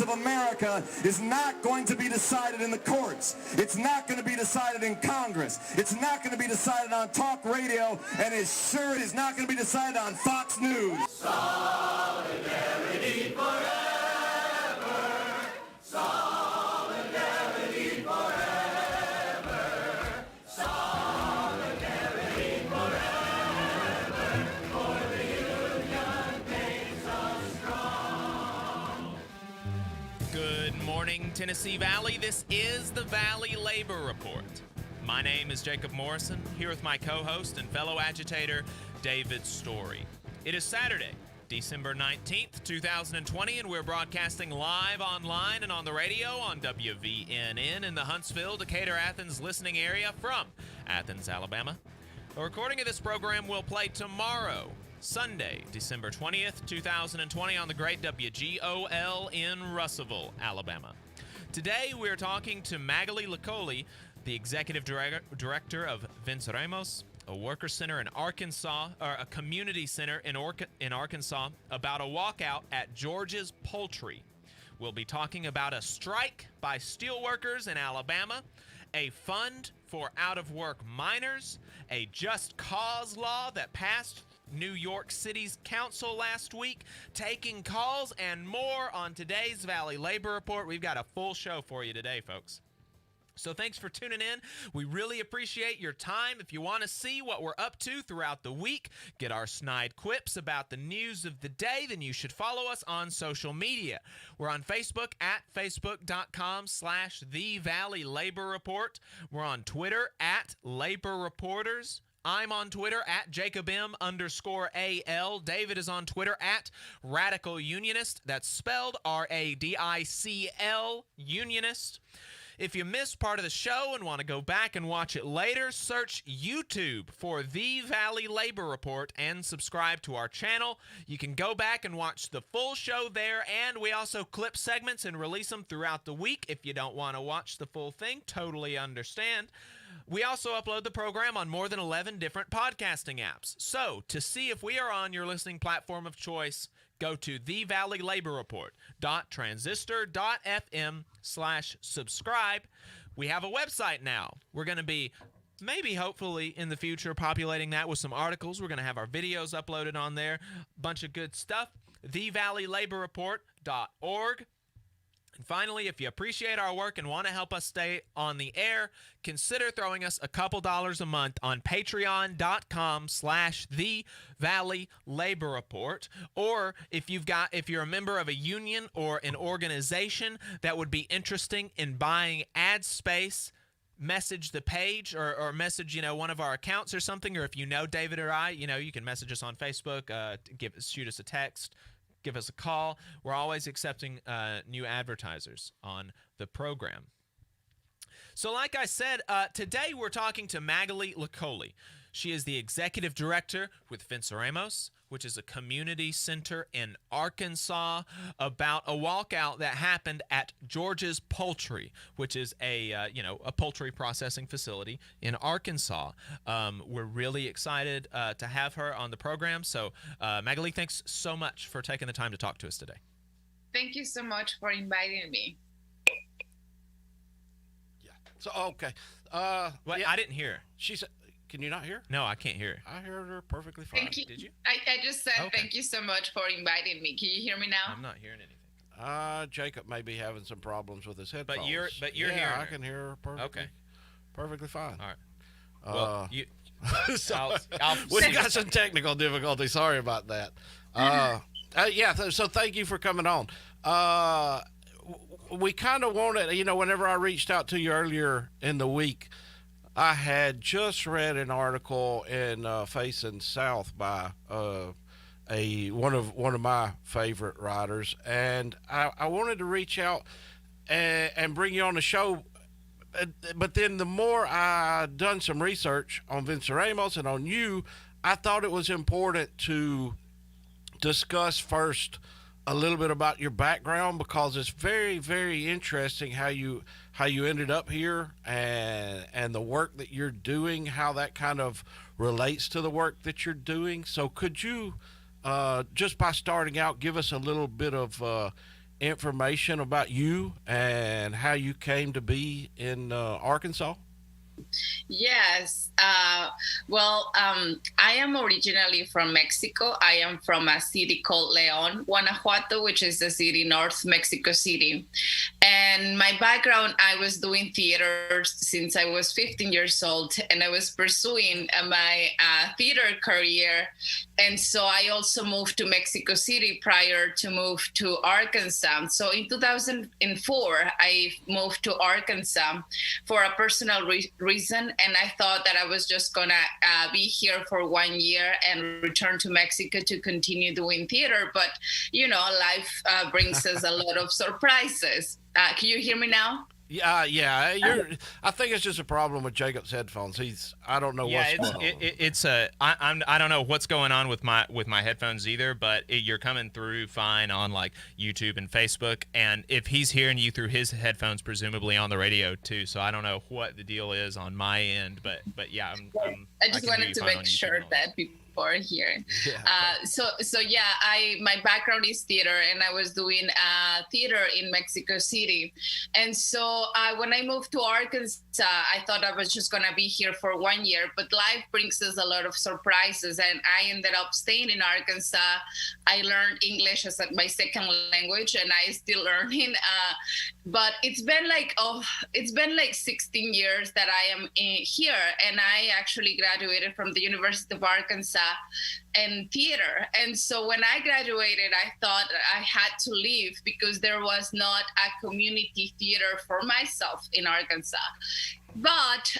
of America is not going to be decided in the courts. It's not going to be decided in Congress. It's not going to be decided on talk radio, and it sure is not going to be decided on Fox News. Solidarity forever. Solidarity forever. Solidarity forever. For the union makes us strong. Good morning, Tennessee Valley. This is the Valley Labor Report. My name is Jacob Morrison, here with my co-host and fellow agitator, David Story. It is Saturday, December 19th, 2020, and we're broadcasting live online and on the radio on WVNN in the Huntsville, Decatur, Athens listening area from Athens, Alabama. A recording of this program will play tomorrow, Sunday, December 20th, 2020, on the great WGOL in Russellville, Alabama. Today, we're talking to Magaly Licolli, the executive director of Venceremos, a worker center in Arkansas, or a community center in Arkansas, about a walkout at George's Poultry. We'll be talking about a strike by steelworkers in Alabama, a fund for out-of-work miners, a just cause law that passed New York City's council last week, taking calls, and more on today's Valley Labor Report. We've got a full show for you today, folks. So thanks for tuning in. We really appreciate your time. If you want to see what we're up to throughout the week, get our snide quips about the news of the day, then you should follow us on social media. We're on Facebook at facebook.com/The Valley Labor Report. We're on Twitter at Labor Reporters. I'm on Twitter at JacobM_AL. David is on Twitter at Radical Unionist. That's spelled RADICL Unionist. If you missed part of the show and want to go back and watch it later, search YouTube for The Valley Labor Report and subscribe to our channel. You can go back and watch the full show there, and we also clip segments and release them throughout the week. If you don't want to watch the full thing, totally understand. We also upload the program on more than 11 different podcasting apps. So, to see if we are on your listening platform of choice, go to thevalleylaborreport.transistor.fm/subscribe. We have a website now. We're going to be maybe, hopefully, in the future, populating that with some articles. We're going to have our videos uploaded on there. A bunch of good stuff. thevalleylaborreport.org. And finally, if you appreciate our work and want to help us stay on the air, consider throwing us a couple dollars a month on patreon.com/The Valley Labor Report. Or if you're a member of a union or an organization that would be interesting in buying ad space, message the page or message, one of our accounts or something. Or if you know David or I, you can message us on Facebook, shoot us a text, give us a call. We're always accepting new advertisers on the program. So like I said, today we're talking to Magaly Licolli. She is the executive director with Venceremos, which is a community center in Arkansas, about a walkout that happened at George's Poultry, which is a poultry processing facility in Arkansas. We're really excited to have her on the program. So, Magaly, thanks so much for taking the time to talk to us today. Thank you so much for inviting me. Yeah. So, okay. I didn't hear. She said, can you not hear? No, I can't hear. I heard her perfectly fine. Thank you. Did you? I just said Okay. Thank you so much for inviting me. Can you hear me now? I'm not hearing anything. Jacob may be having some problems with his headphones. But you're yeah, hearing I her. can hear her perfectly fine. All right. Well, So, I'll we got some technical difficulties. Sorry about that. So thank you for coming on. We kind of wanted, whenever I reached out to you earlier in the week, I had just read an article in Facing South by one of my favorite writers, and I wanted to reach out and bring you on the show. But then the more I done some research on Venceremos and on you, I thought it was important to discuss first a little bit about your background, because it's very, very interesting how you ended up here and the work that you're doing, how that kind of relates to the work that you're doing. So could you, just by starting out, give us a little bit of information about you and how you came to be in Arkansas? Yes. I am originally from Mexico. I am from a city called León, Guanajuato, which is the city north Mexico City. And my background, I was doing theater since I was 15 years old, and I was pursuing my theater career. And so I also moved to Mexico City prior to move to Arkansas. So in 2004, I moved to Arkansas for a personal reason. And I thought that I was just going to be here for 1 year and return to Mexico to continue doing theater. But, life brings us a lot of surprises. Can you hear me now? Yeah. I think it's just a problem with Jacob's headphones. I don't know what's going on. I don't know what's going on with my headphones either, but you're coming through fine on like YouTube and Facebook, and if he's hearing you through his headphones, presumably on the radio too. So I don't know what the deal is on my end, but yeah, I just wanted to make sure that people are here. My background is theater, and I was doing theater in Mexico City. And so when I moved to Arkansas, I thought I was just going to be here for 1 year, but life brings us a lot of surprises. And I ended up staying in Arkansas. I learned English as my second language, and I still learning. But it's been like 16 years that I am here, and I actually graduated from the University of Arkansas in theater. And so when I graduated, I thought I had to leave because there was not a community theater for myself in Arkansas. But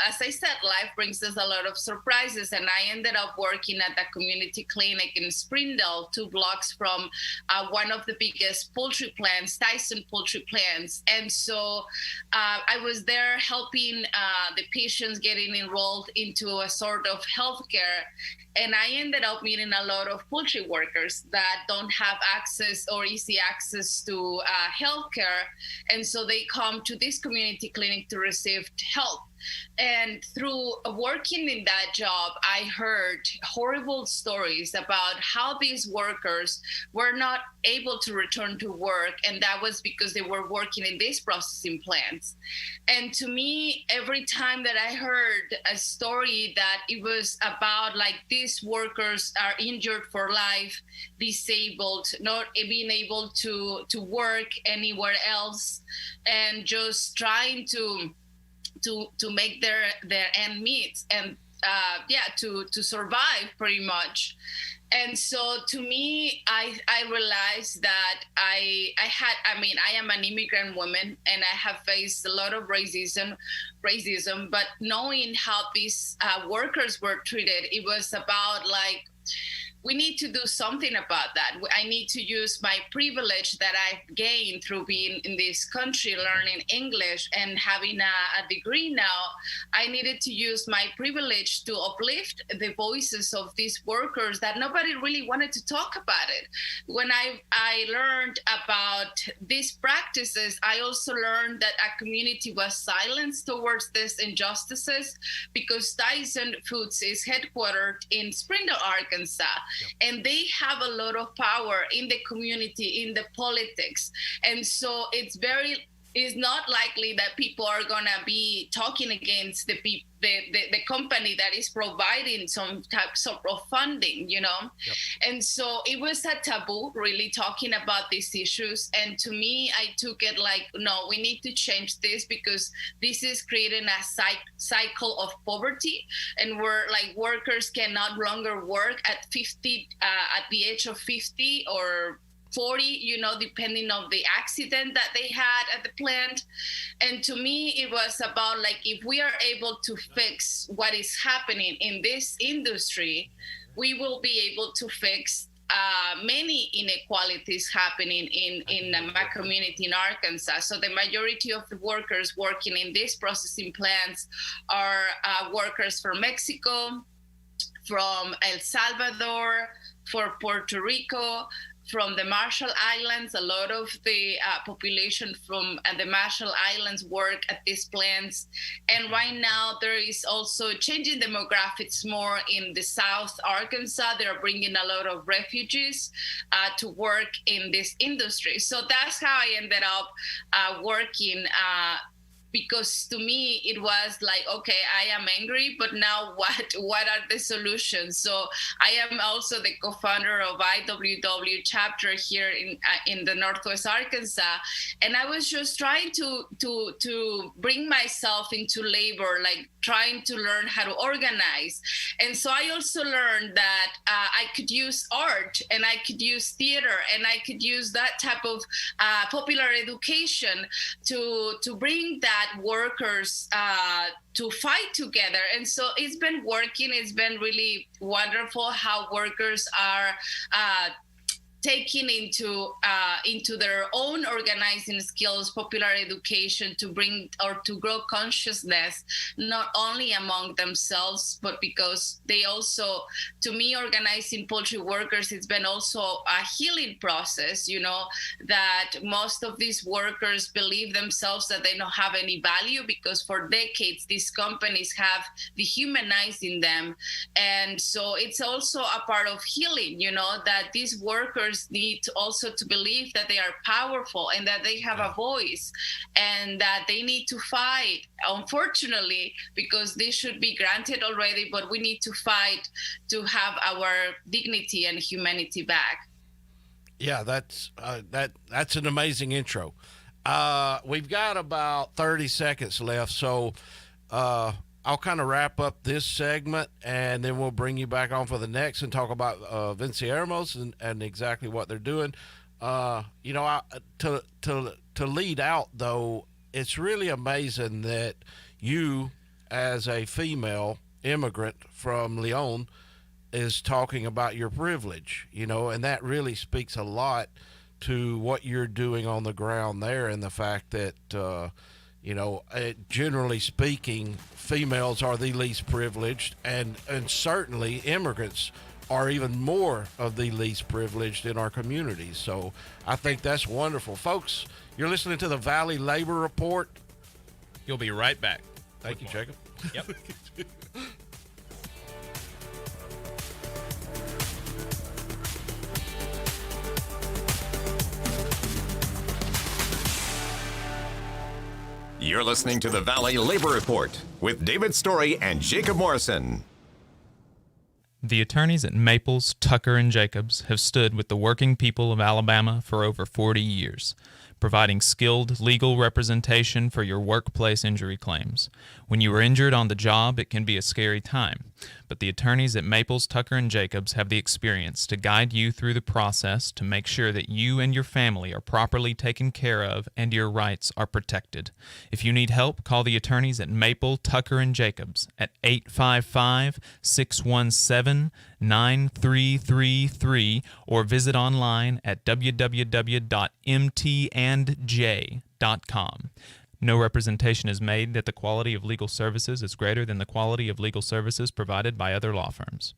as I said, life brings us a lot of surprises, and I ended up working at the community clinic in Springdale, 2 blocks from one of the biggest poultry plants, Tyson poultry plants. And so I was there helping the patients getting enrolled into a sort of healthcare. And I ended up meeting a lot of poultry workers that don't have access or easy access to healthcare. And so they come to this community clinic to receive help. And through working in that job, I heard horrible stories about how these workers were not able to return to work. And that was because they were working in these processing plants. And to me, every time that I heard a story that it was about like these workers are injured for life, disabled, not being able to work anywhere else, and just trying to make their end meet and to survive pretty much. And so to me, I realized that I am an immigrant woman, and I have faced a lot of racism, but knowing how these workers were treated, it was about like, we need to do something about that. I need to use my privilege that I've gained through being in this country, learning English and having a degree now. I needed to use my privilege to uplift the voices of these workers that nobody really wanted to talk about it. When I learned about these practices, I also learned that a community was silenced towards these injustices because Tyson Foods is headquartered in Springdale, Arkansas. And they have a lot of power in the community, in the politics. And so it's not likely that people are going to be talking against the company that is providing some types of funding, you know? Yep. And so it was a taboo, really talking about these issues. And to me, I took it like, no, we need to change this because this is creating a cycle of poverty. And we're like, workers can no longer work at 50, at the age of 50 or 40, you know, depending on the accident that they had at the plant. And to me, it was about like, if we are able to fix what is happening in this industry, we will be able to fix many inequalities happening in my community in Arkansas. So the majority of the workers working in these processing plants are workers from Mexico, from El Salvador, for Puerto Rico, from the Marshall Islands. A lot of the population from the Marshall Islands work at these plants. And right now there is also changing demographics more in the South Arkansas. They're bringing a lot of refugees to work in this industry. So that's how I ended up working because to me it was like, okay, I am angry, but now what are the solutions? So I am also the co-founder of IWW chapter here in the Northwest Arkansas, and I was just trying to bring myself into labor, like trying to learn how to organize. And so I also learned that I could use art, and I could use theater, and I could use that type of popular education to bring that workers to fight together. And so it's been working. It's been really wonderful how workers are taking into their own organizing skills, popular education, to bring or to grow consciousness, not only among themselves, but because they also, to me, organizing poultry workers, it's been also a healing process, that most of these workers believe themselves that they don't have any value because for decades, these companies have dehumanizing them. And so it's also a part of healing, that these workers need also to believe that they are powerful and that they have a voice and that they need to fight, unfortunately, because this should be granted already, but we need to fight to have our dignity and humanity back. Yeah, that's an amazing intro. We've got about 30 seconds left, so I'll kind of wrap up this segment, and then we'll bring you back on for the next and talk about Venceremos and exactly what they're doing. To lead out, though, it's really amazing that you, as a female immigrant from Leon, is talking about your privilege, and that really speaks a lot to what you're doing on the ground there, and the fact that generally speaking, females are the least privileged, and certainly immigrants are even more of the least privileged in our communities. So I think that's wonderful. Folks, you're listening to the Valley Labor Report. You'll be right back. Thank you, Jacob. Yep. You're listening to the Valley Labor Report with David Story and Jacob Morrison. The attorneys at Maples, Tucker, and Jacobs have stood with the working people of Alabama for over 40 years, providing skilled legal representation for your workplace injury claims. When you are injured on the job, it can be a scary time, but the attorneys at Maples, Tucker, and Jacobs have the experience to guide you through the process to make sure that you and your family are properly taken care of and your rights are protected. If you need help, call the attorneys at Maple, Tucker, and Jacobs at 855-617-9333 or visit online at www.mtandj.com. No representation is made that the quality of legal services is greater than the quality of legal services provided by other law firms.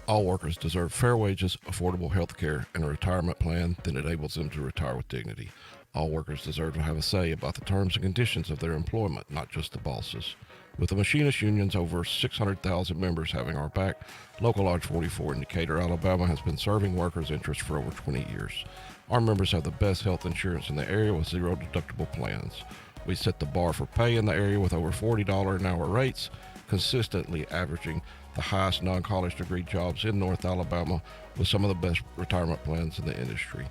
All workers deserve fair wages, affordable health care, and a retirement plan that enables them to retire with dignity. All workers deserve to have a say about the terms and conditions of their employment, not just the bosses. With the machinist unions over 600,000 members having our back, Local Lodge 44 in Decatur, Alabama has been serving workers' interests for over 20 years. Our members have the best health insurance in the area with zero deductible plans. We set the bar for pay in the area with over $40 an hour rates, consistently averaging the highest non-college degree jobs in North Alabama with some of the best retirement plans in the industry.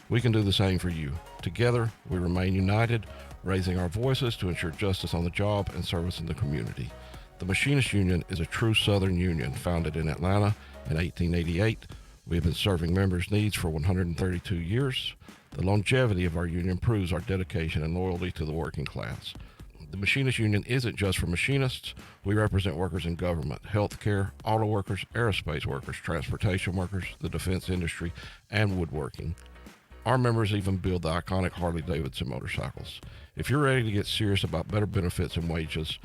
We can do the same for you. Together, we remain united, raising our voices to ensure justice on the job and service in the community. The Machinist Union is a true Southern union founded in Atlanta in 1888. We have been serving members' needs for 132 years. The longevity of our union proves our dedication and loyalty to the working class. The Machinist Union isn't just for machinists. We represent workers in government, healthcare, auto workers, aerospace workers, transportation workers, the defense industry, and woodworking. Our members even build the iconic Harley-Davidson motorcycles. If you're ready to get serious about better benefits and wages,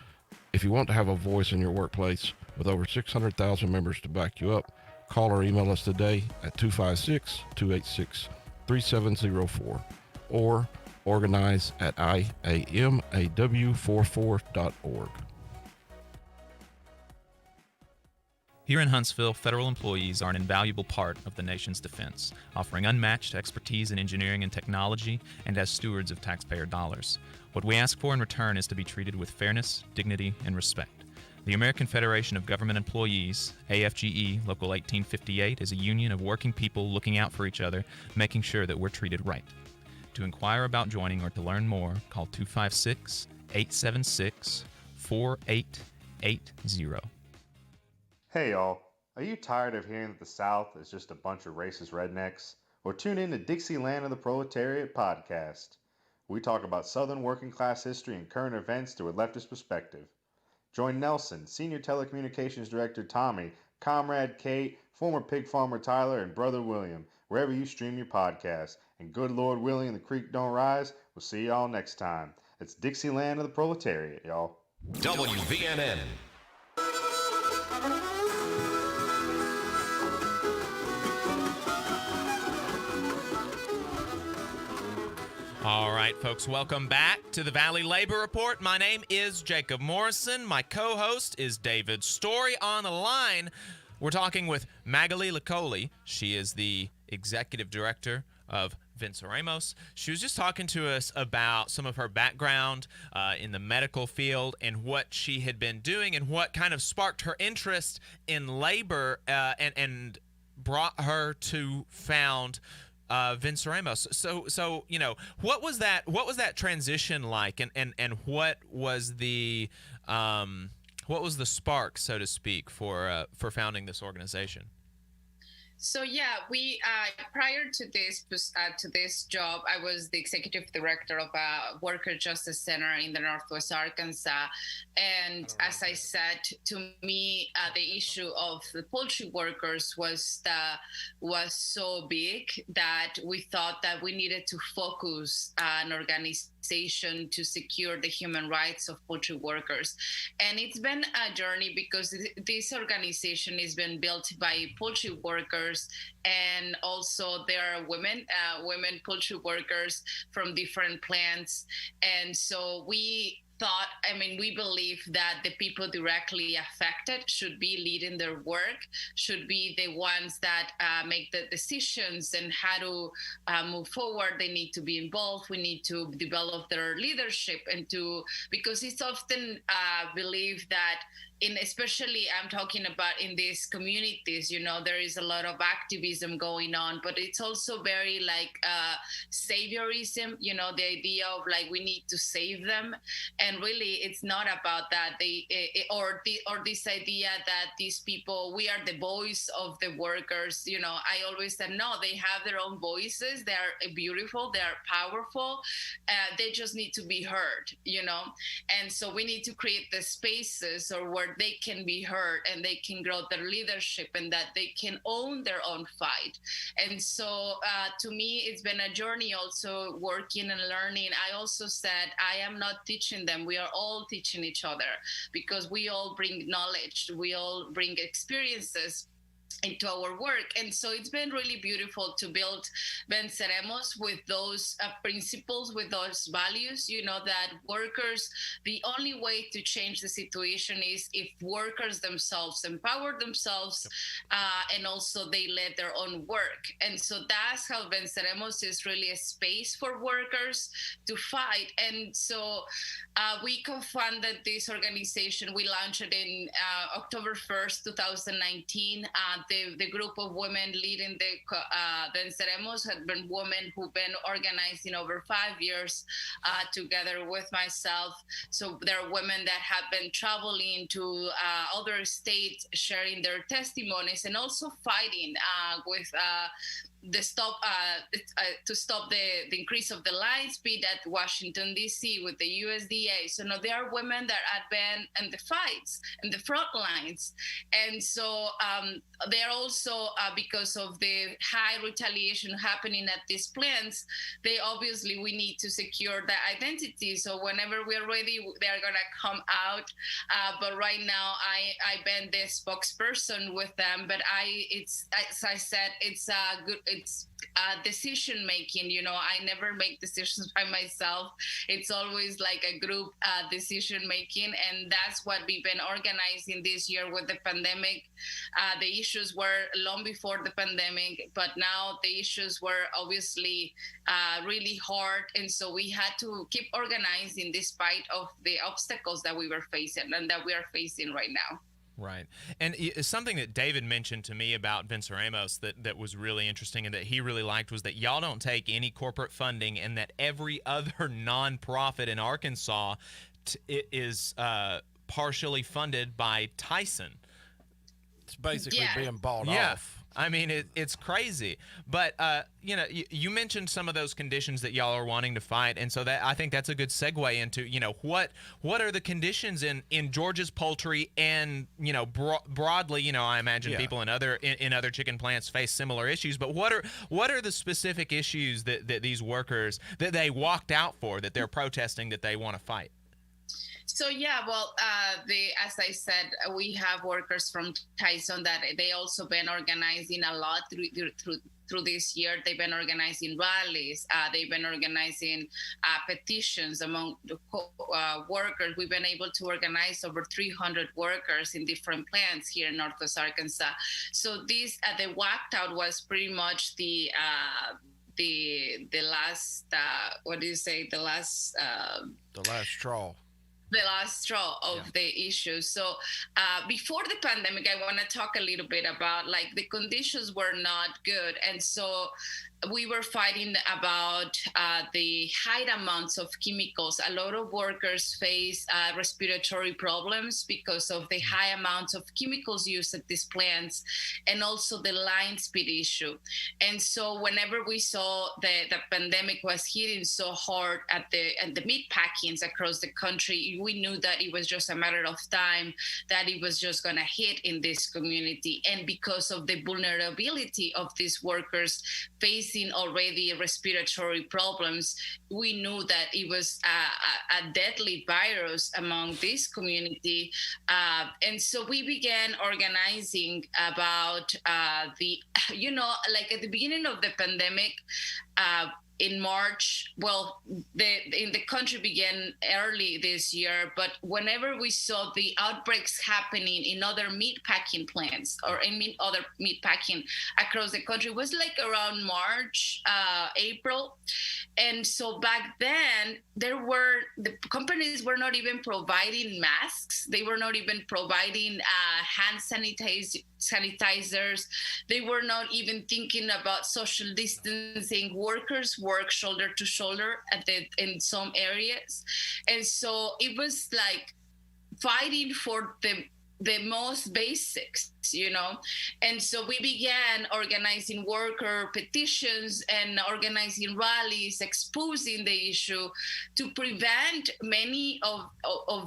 if you want to have a voice in your workplace with over 600,000 members to back you up, Call or email us today at 256-286-3704 or organize at iamaw44.org. Here in Huntsville, federal employees are an invaluable part of the nation's defense, offering unmatched expertise in engineering and technology and as stewards of taxpayer dollars. What we ask for in return is to be treated with fairness, dignity, and respect. The American Federation of Government Employees, AFGE Local 1858, is a union of working people looking out for each other, making sure that we're treated right. To inquire about joining or to learn more, call 256-876-4880. Hey y'all, are you tired of hearing that the South is just a bunch of racist rednecks? Well, tune in to Dixieland of the Proletariat podcast. We talk about Southern working class history and current events through a leftist perspective. Join Nelson, Senior Telecommunications Director Tommy, Comrade Kate, former pig farmer Tyler, and Brother William, wherever you stream your podcast. And good Lord willing and the creek don't rise, we'll see y'all next time. It's Dixieland of the Proletariat, y'all. WVNN. All right, folks, welcome back to the Valley Labor Report. My name is Jacob Morrison. My co-host is David Story. On the line, we're talking with Magaly Licolli. She is the executive director of Venceremos. She was just talking to us about some of her background in the medical field and what she had been doing and what kind of sparked her interest in labor and brought her to found Venceremos. So you know, what was that transition like, and what was the spark, so to speak, for founding this organization? So yeah, we prior to this job, I was the executive director of a worker justice center in the Northwest Arkansas, and as I said, to me, the issue of the poultry workers was so big that we thought that we needed to focus an organization to secure the human rights of poultry workers. And it's been a journey because this organization has been built by poultry workers, and also there are women poultry workers from different plants. And so we believe that the people directly affected should be leading their work, should be the ones that make the decisions and how to move forward. They need to be involved. We need to develop their leadership because it's often believed that especially I'm talking about in these communities, you know, there is a lot of activism going on, but it's also very like saviorism, you know, the idea of like we need to save them, and really it's not about that. Or this idea that these people, we are the voice of the workers. You know, I always said no, they have their own voices. They are beautiful. They are powerful. They just need to be heard. You know, and so we need to create the spaces or where they can be heard and they can grow their leadership and that they can own their own fight. And so to me, it's been a journey also working and learning. I also said, I am not teaching them. We are all teaching each other because we all bring knowledge. We all bring experiences into our work. And so it's been really beautiful to build Venceremos with those principles, with those values, you know, that workers, the only way to change the situation is if workers themselves empower themselves and also they lead their own work. And so that's how Venceremos is really a space for workers to fight. And so we co-funded this organization. We launched it in October 1st, 2019. The group of women leading the Venceremos had been women who've been organizing over 5 years together with myself. So there are women that have been traveling to other states, sharing their testimonies and also fighting with to stop the increase of the line speed at Washington D.C. with the USDA. So now there are women that have been in the fights, in the front lines, and so they're also because of the high retaliation happening at these plants. We need to secure the identity. So whenever we're ready, they're gonna come out. But right now, I've been the spokesperson with them. But as I said, it's decision making. I never make decisions by myself. It's always like a group decision making, and that's what we've been organizing this year with the pandemic. The issues were long before the pandemic, but now the issues were obviously really hard, and so we had to keep organizing despite of the obstacles that we were facing and that we are facing right now. Right. And something that David mentioned to me about Venceremos that was really interesting and that he really liked was that y'all don't take any corporate funding, and that every other nonprofit in Arkansas is partially funded by Tyson. It's basically being bought off. I mean, it's crazy. But, you mentioned some of those conditions that y'all are wanting to fight. And so I think that's a good segue into, what are the conditions in Georgia's poultry and, broadly, I imagine people in other chicken plants face similar issues. But what are the specific issues that these workers, that they walked out for, that they're protesting, that they want to fight? So as I said, we have workers from Tyson that they also been organizing a lot through this year. They've been organizing rallies. They've been organizing petitions among the workers. We've been able to organize over 300 workers in different plants here in Northwest Arkansas. So this the walkout was pretty much the last straw. The last straw of the issue. So before the pandemic, I want to talk a little bit about the conditions were not good. And so we were fighting about the high amounts of chemicals. A lot of workers face respiratory problems because of the high amounts of chemicals used at these plants, and also the line speed issue. And so whenever we saw the pandemic was hitting so hard at the meat packings across the country, we knew that it was just a matter of time that it was just going to hit in this community. And because of the vulnerability of these workers facing already respiratory problems, we knew that it was a deadly virus among this community. And so we began organizing about at the beginning of the pandemic, in March, in the country began early this year, but whenever we saw the outbreaks happening in other meat packing plants or in other meat packing across the country, it was around March, April. And so back then, the companies were not even providing masks. They were not even providing hand sanitizers. They were not even thinking about social distancing. Workers work shoulder to shoulder in some areas. And so it was fighting for the most basics, And so we began organizing worker petitions and organizing rallies, exposing the issue to prevent many of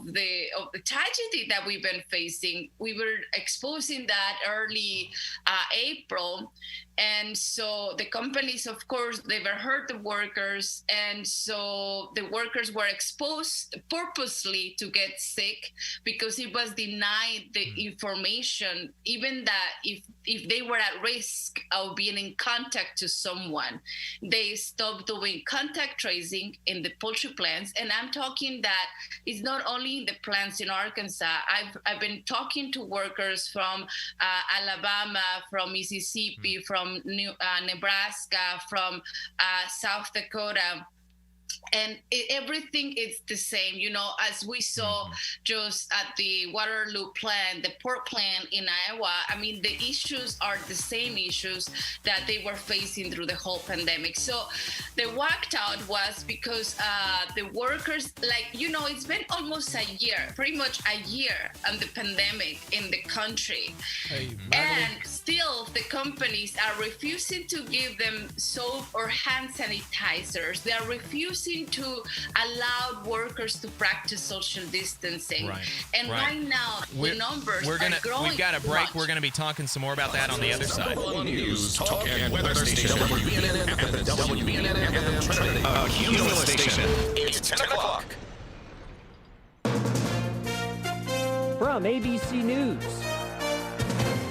the tragedy that we've been facing. We were exposing that early April. And so the companies, of course, they were hurt the workers. And so the workers were exposed purposely to get sick because it was denied the information, even that if they were at risk of being in contact to someone. They stopped doing contact tracing in the poultry plants. And I'm talking that it's not only in the plants in Arkansas. I've been talking to workers from Alabama, from Mississippi, from Nebraska, from South Dakota, and everything is the same, as we saw just at the Waterloo plant, the pork plant in Iowa. I mean, the issues are the same issues that they were facing through the whole pandemic. So the walkout was because the workers, it's been almost a year, pretty much a year on the pandemic in the country. Hey, and still the companies are refusing to give them soap or hand sanitizers. They are refusing to allow workers to practice social distancing. Right. And right now, the numbers are growing. We've got a break. We're going to be talking some more about that on the other side. News, talk, and weather station. WVNN FM, the WVNN FM Trinity. A Cumulus station. It's 10 o'clock. From ABC News,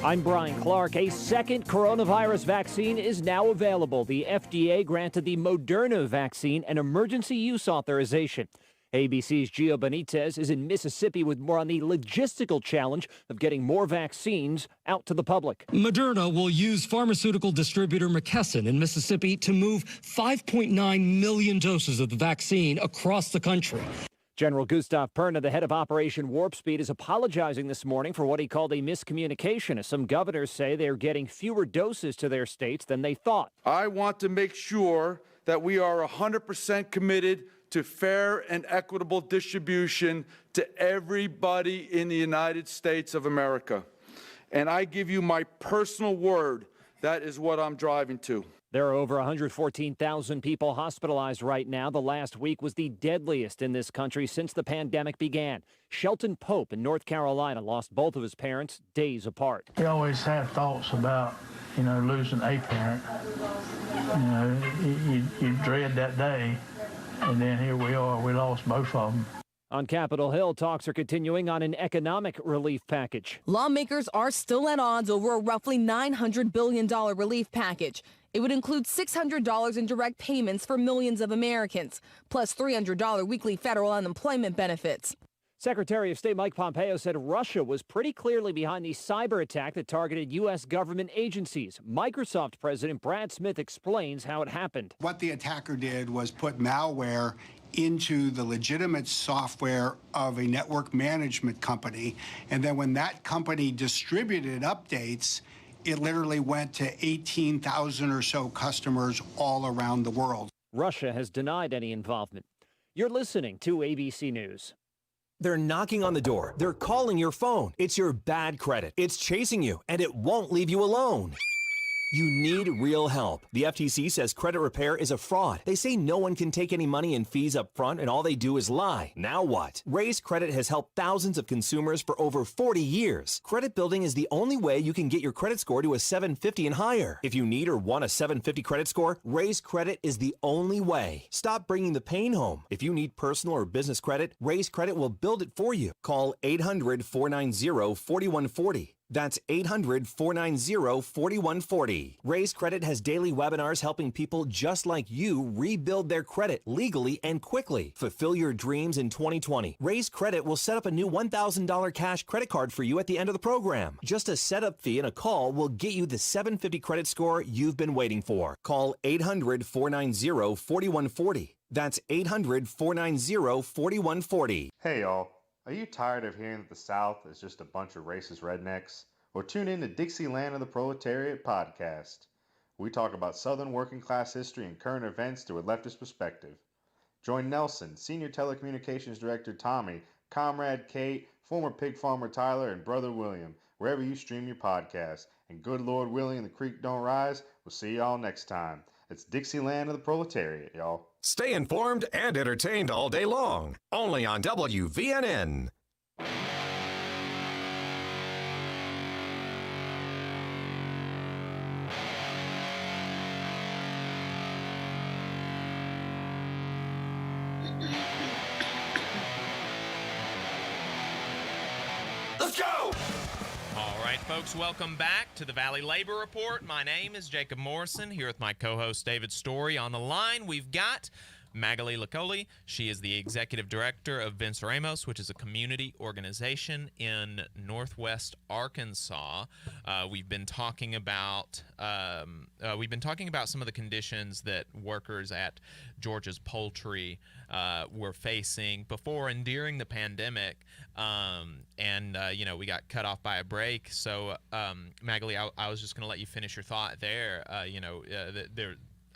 I'm Brian Clark. A second coronavirus vaccine is now available. The FDA granted the Moderna vaccine an emergency use authorization. ABC's Gio Benitez is in Mississippi with more on the logistical challenge of getting more vaccines out to the public. Moderna will use pharmaceutical distributor McKesson in Mississippi to move 5.9 million doses of the vaccine across the country. General Gustav Perna, the head of Operation Warp Speed, is apologizing this morning for what he called a miscommunication, as some governors say they're getting fewer doses to their states than they thought. I want to make sure that we are 100% committed to fair and equitable distribution to everybody in the United States of America. And I give you my personal word, that is what I'm driving to. There are over 114,000 people hospitalized right now. The last week was the deadliest in this country since the pandemic began. Shelton Pope in North Carolina lost both of his parents days apart. You always have thoughts about, losing a parent. You dread that day, and then here we are. We lost both of them. On Capitol Hill, talks are continuing on an economic relief package. Lawmakers are still at odds over a roughly $900 billion relief package. It would include $600 in direct payments for millions of Americans, plus $300 weekly federal unemployment benefits. Secretary of State Mike Pompeo said Russia was pretty clearly behind the cyber attack that targeted U.S. government agencies. Microsoft President Brad Smith explains how it happened. What the attacker did was put malware into the legitimate software of a network management company, and then when that company distributed updates, it literally went to 18,000 or so customers all around the world. Russia has denied any involvement. You're listening to ABC News. They're knocking on the door. They're calling your phone. It's your bad credit. It's chasing you, and it won't leave you alone. You need real help. The FTC says credit repair is a fraud. They say no one can take any money in fees up front, and all they do is lie. Now what? Raise Credit has helped thousands of consumers for over 40 years. Credit building is the only way you can get your credit score to a 750 and higher. If you need or want a 750 credit score, Raise Credit is the only way. Stop bringing the pain home. If you need personal or business credit, Raise Credit will build it for you. Call 800-490-4140. That's 800-490-4140. Raise Credit has daily webinars helping people just like you rebuild their credit legally and quickly. Fulfill your dreams in 2020. Raise Credit will set up a new $1,000 cash credit card for you at the end of the program. Just a setup fee and a call will get you the 750 credit score you've been waiting for. Call 800-490-4140. That's 800-490-4140. Hey y'all, are you tired of hearing that the South is just a bunch of racist rednecks? Well, tune in to Dixieland of the Proletariat podcast. We talk about Southern working class history and current events through a leftist perspective. Join Nelson, Senior Telecommunications Director Tommy, Comrade Kate, former pig farmer Tyler, and Brother William, wherever you stream your podcast. And good Lord willing and the creek don't rise, we'll see y'all next time. It's Dixieland of the Proletariat, y'all. Stay informed and entertained all day long. Only on WVNN. Let's go! All right, folks, welcome back to the Valley Labor Report. My name is Jacob Morrison, here with my co-host David Story. On the line, we've got Magaly Licolli. She is the executive director of Venceremos, which is a community organization in Northwest Arkansas. We've been talking about some of the conditions that workers at Georgia's poultry were facing before and during the pandemic, we got cut off by a break. So, Magaly, I was just going to let you finish your thought there.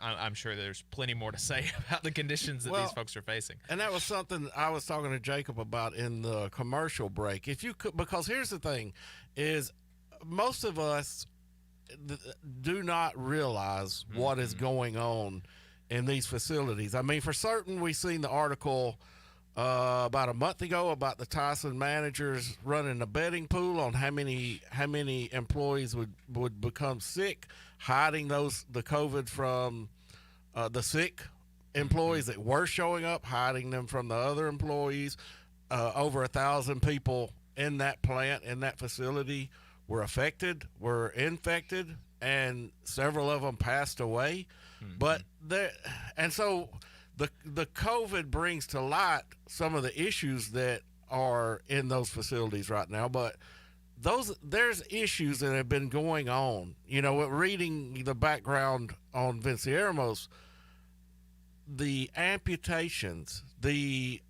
I'm sure there's plenty more to say about the conditions that these folks are facing. And that was something I was talking to Jacob about in the commercial break. If you could, because here's the thing, is most of us do not realize what is going on in these facilities. I mean, for certain, we seen the article about a month ago about the Tyson managers running a betting pool on how many employees would become sick, hiding the COVID from the sick employees that were showing up, hiding them from the other employees. Over 1,000 people in that plant, in that facility, were infected, and several of them passed away. But so the COVID brings to light some of the issues that are in those facilities right now. But there's issues that have been going on. Reading the background on Venceremos, the amputations, the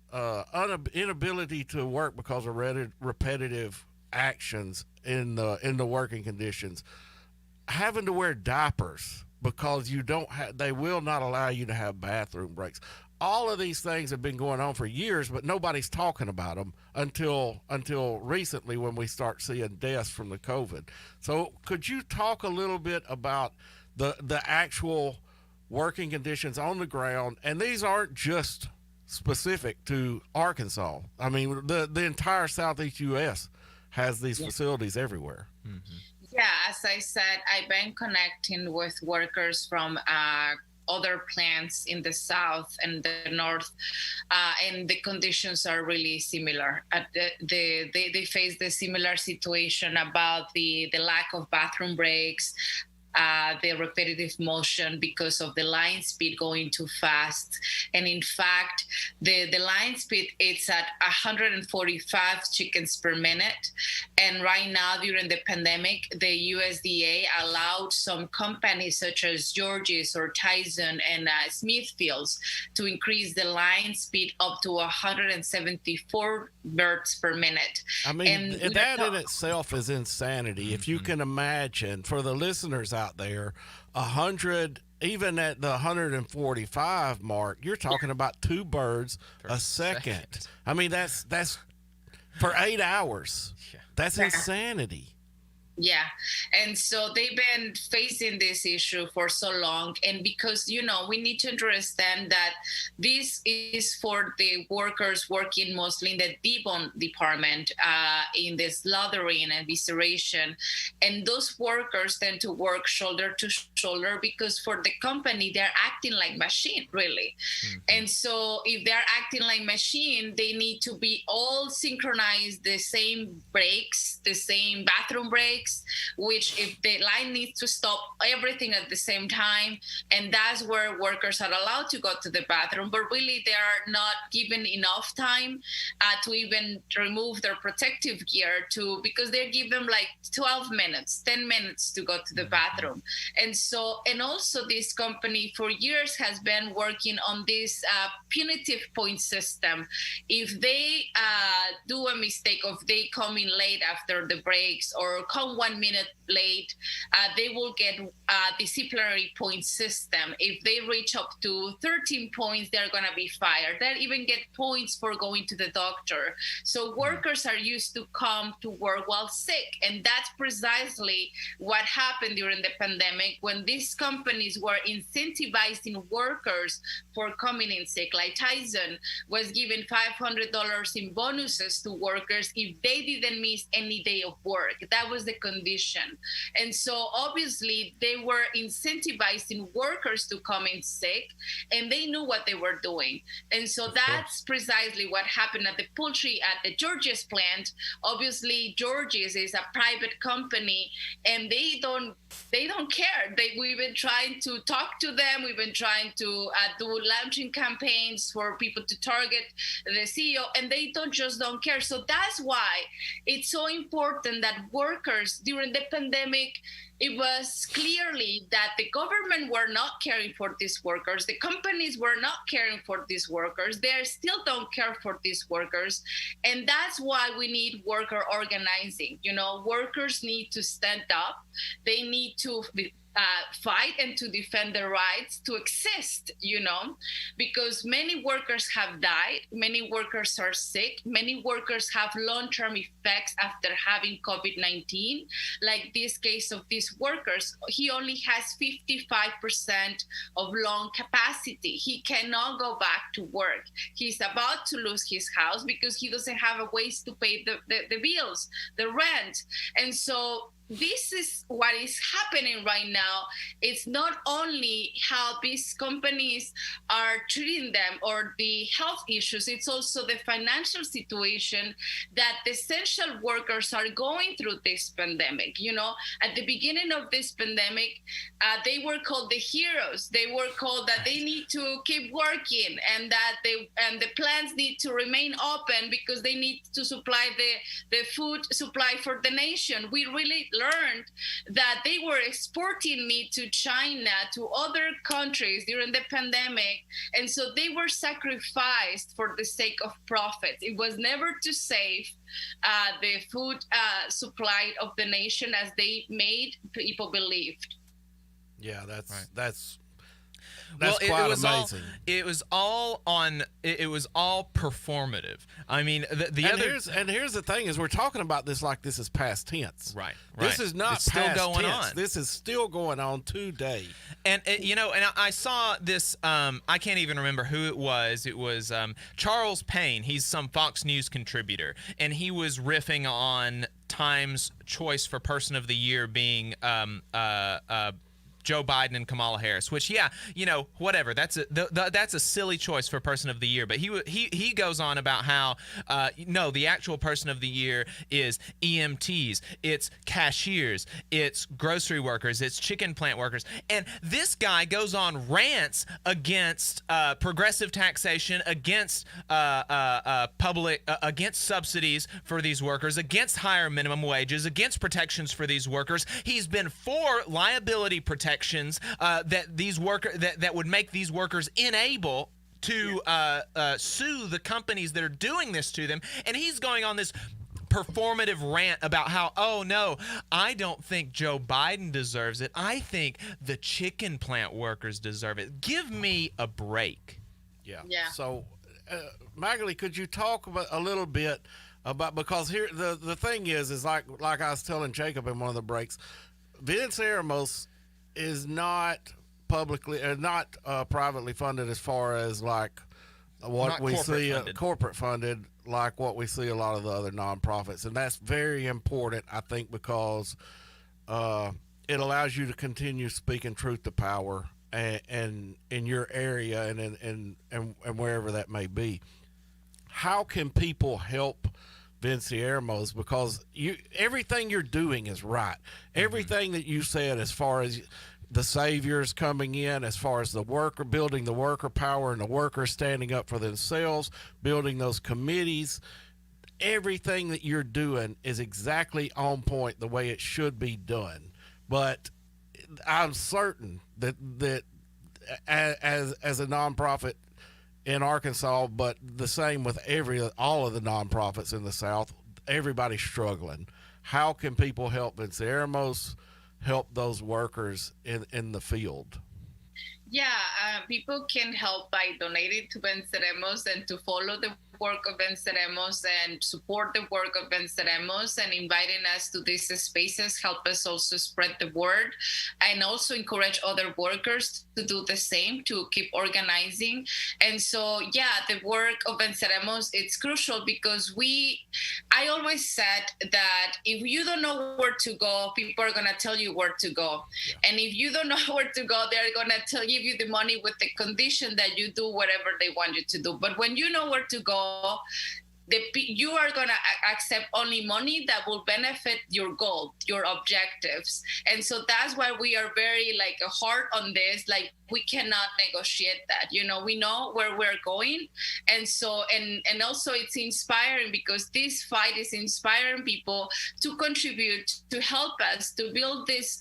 inability to work because of repetitive actions in the working conditions, having to wear diapers because they will not allow you to have bathroom breaks. All of these things have been going on for years, but nobody's talking about them until recently, when we start seeing deaths from the COVID. So could you talk a little bit about the actual working conditions on the ground? And these aren't just specific to Arkansas. I mean, the entire Southeast U.S. has these facilities everywhere. Yeah, as I said, I've been connecting with workers from other plants in the south and the north, and the conditions are really similar. They face the similar situation about the lack of bathroom breaks, the repetitive motion because of the line speed going too fast. And in fact, the line speed, it's at 145 chickens per minute. And right now, during the pandemic, the USDA allowed some companies such as George's or Tyson and Smithfields to increase the line speed up to 174 birds per minute. I mean, that in itself is insanity. If you can imagine, for the listeners out there, 100, even at the 145 mark, you're talking about 2 birds a second. I mean, that's for 8 hours. That's insanity. Yeah. And so they've been facing this issue for so long. And because, we need to understand that this is for the workers working mostly in the debone department, in the slaughtering and visceration. And those workers tend to work shoulder to shoulder because for the company, they're acting like machine, really. And so if they're acting like machine, they need to be all synchronized, the same breaks, the same bathroom breaks, which if the line needs to stop everything at the same time, and that's where workers are allowed to go to the bathroom, but really they are not given enough time to even remove their protective gear because they give them like 12 minutes, 10 minutes to go to the bathroom. And also this company for years has been working on this punitive point system. If they do a mistake, if they come in late after the breaks or come 1 minute late, they will get a disciplinary point system. If they reach up to 13 points, they're going to be fired. They'll even get points for going to the doctor. So workers are used to come to work while sick. And that's precisely what happened during the pandemic when these companies were incentivizing workers for coming in sick. Like Tyson was giving $500 in bonuses to workers if they didn't miss any day of work. That was the condition. And so obviously they were incentivizing workers to come in sick, and they knew what they were doing. And so that's precisely what happened at the poultry at the Georges plant. Obviously, Georges is a private company, and they don't care. We've been trying to talk to them. We've been trying to do launching campaigns for people to target the CEO, and they don't care. So that's why it's so important that workers during the pandemic, it was clearly that the government were not caring for these workers. The companies were not caring for these workers. They still don't care for these workers. And that's why we need worker organizing. Workers need to stand up. They need to fight and to defend their rights to exist, because many workers have died, many workers are sick, many workers have long-term effects after having COVID-19. Like this case of these workers, he only has 55% of lung capacity. He cannot go back to work. He's about to lose his house because he doesn't have a ways to pay the bills, the rent. And so this is what is happening right now. It's not only how these companies are treating them or the health issues, it's also the financial situation that the essential workers are going through this pandemic. At the beginning of this pandemic, they were called the heroes. They were called that they need to keep working and that the plants need to remain open because they need to supply the food supply for the nation. We really learned that they were exporting meat to China, to other countries during the pandemic. And so they were sacrificed for the sake of profit. It was never to save the food supply of the nation as they made people believed. Yeah, that's right. That's quite amazing. It was all performative. I mean, here's the thing: is we're talking about this like this is past tense. Right. This is not it's still past going tense. on. This is still going on today. And and I saw this. I can't even remember who it was. It was Charles Payne. He's some Fox News contributor, and he was riffing on Time's choice for Person of the Year being Joe Biden and Kamala Harris, which, whatever. That's a silly choice for Person of the Year. But he goes on about how no, the actual Person of the Year is EMTs, it's cashiers, it's grocery workers, it's chicken plant workers. And this guy goes on rants against progressive taxation, against against subsidies for these workers, against higher minimum wages, against protections for these workers. He's been for liability protections that would make these workers unable to sue the companies that are doing this to them. And he's going on this performative rant about how, oh no, I don't think Joe Biden deserves it. I think the chicken plant workers deserve it. Give me a break. Yeah. So, Magaly, could you talk about a little bit about, because here the thing is like I was telling Jacob in one of the breaks, Venceremos is not publicly not privately funded as far as like what we see corporate funded, like what we see a lot of the other nonprofits. And that's very important, I think, because it allows you to continue speaking truth to power and in your area and wherever that may be. How can people help Venceremos? Because everything you're doing is right. Everything that you said, as far as the saviors coming in, as far as the worker, building the worker power and the workers standing up for themselves, building those committees, everything that you're doing is exactly on point the way it should be done. But I'm certain that as a nonprofit in Arkansas, but the same with all of the nonprofits in the South, everybody's struggling. How can people help Venceremos help those workers in the field? Yeah, people can help by donating to Venceremos and to follow the work of Venceremos and support the work of Venceremos, and inviting us to these spaces help us also spread the word, and also encourage other workers to do the same, to keep organizing. And so, the work of Venceremos, it's crucial because I always said that if you don't know where to go, people are going to tell you where to go. Yeah. And if you don't know where to go, they're going to give you the money with the condition that you do whatever they want you to do. But when you know where to go, you are going to accept only money that will benefit your goal, your objectives. And so that's why we are very hard on this. We cannot negotiate that. We know where we're going. And so, and also it's inspiring because this fight is inspiring people to contribute, to help us to build this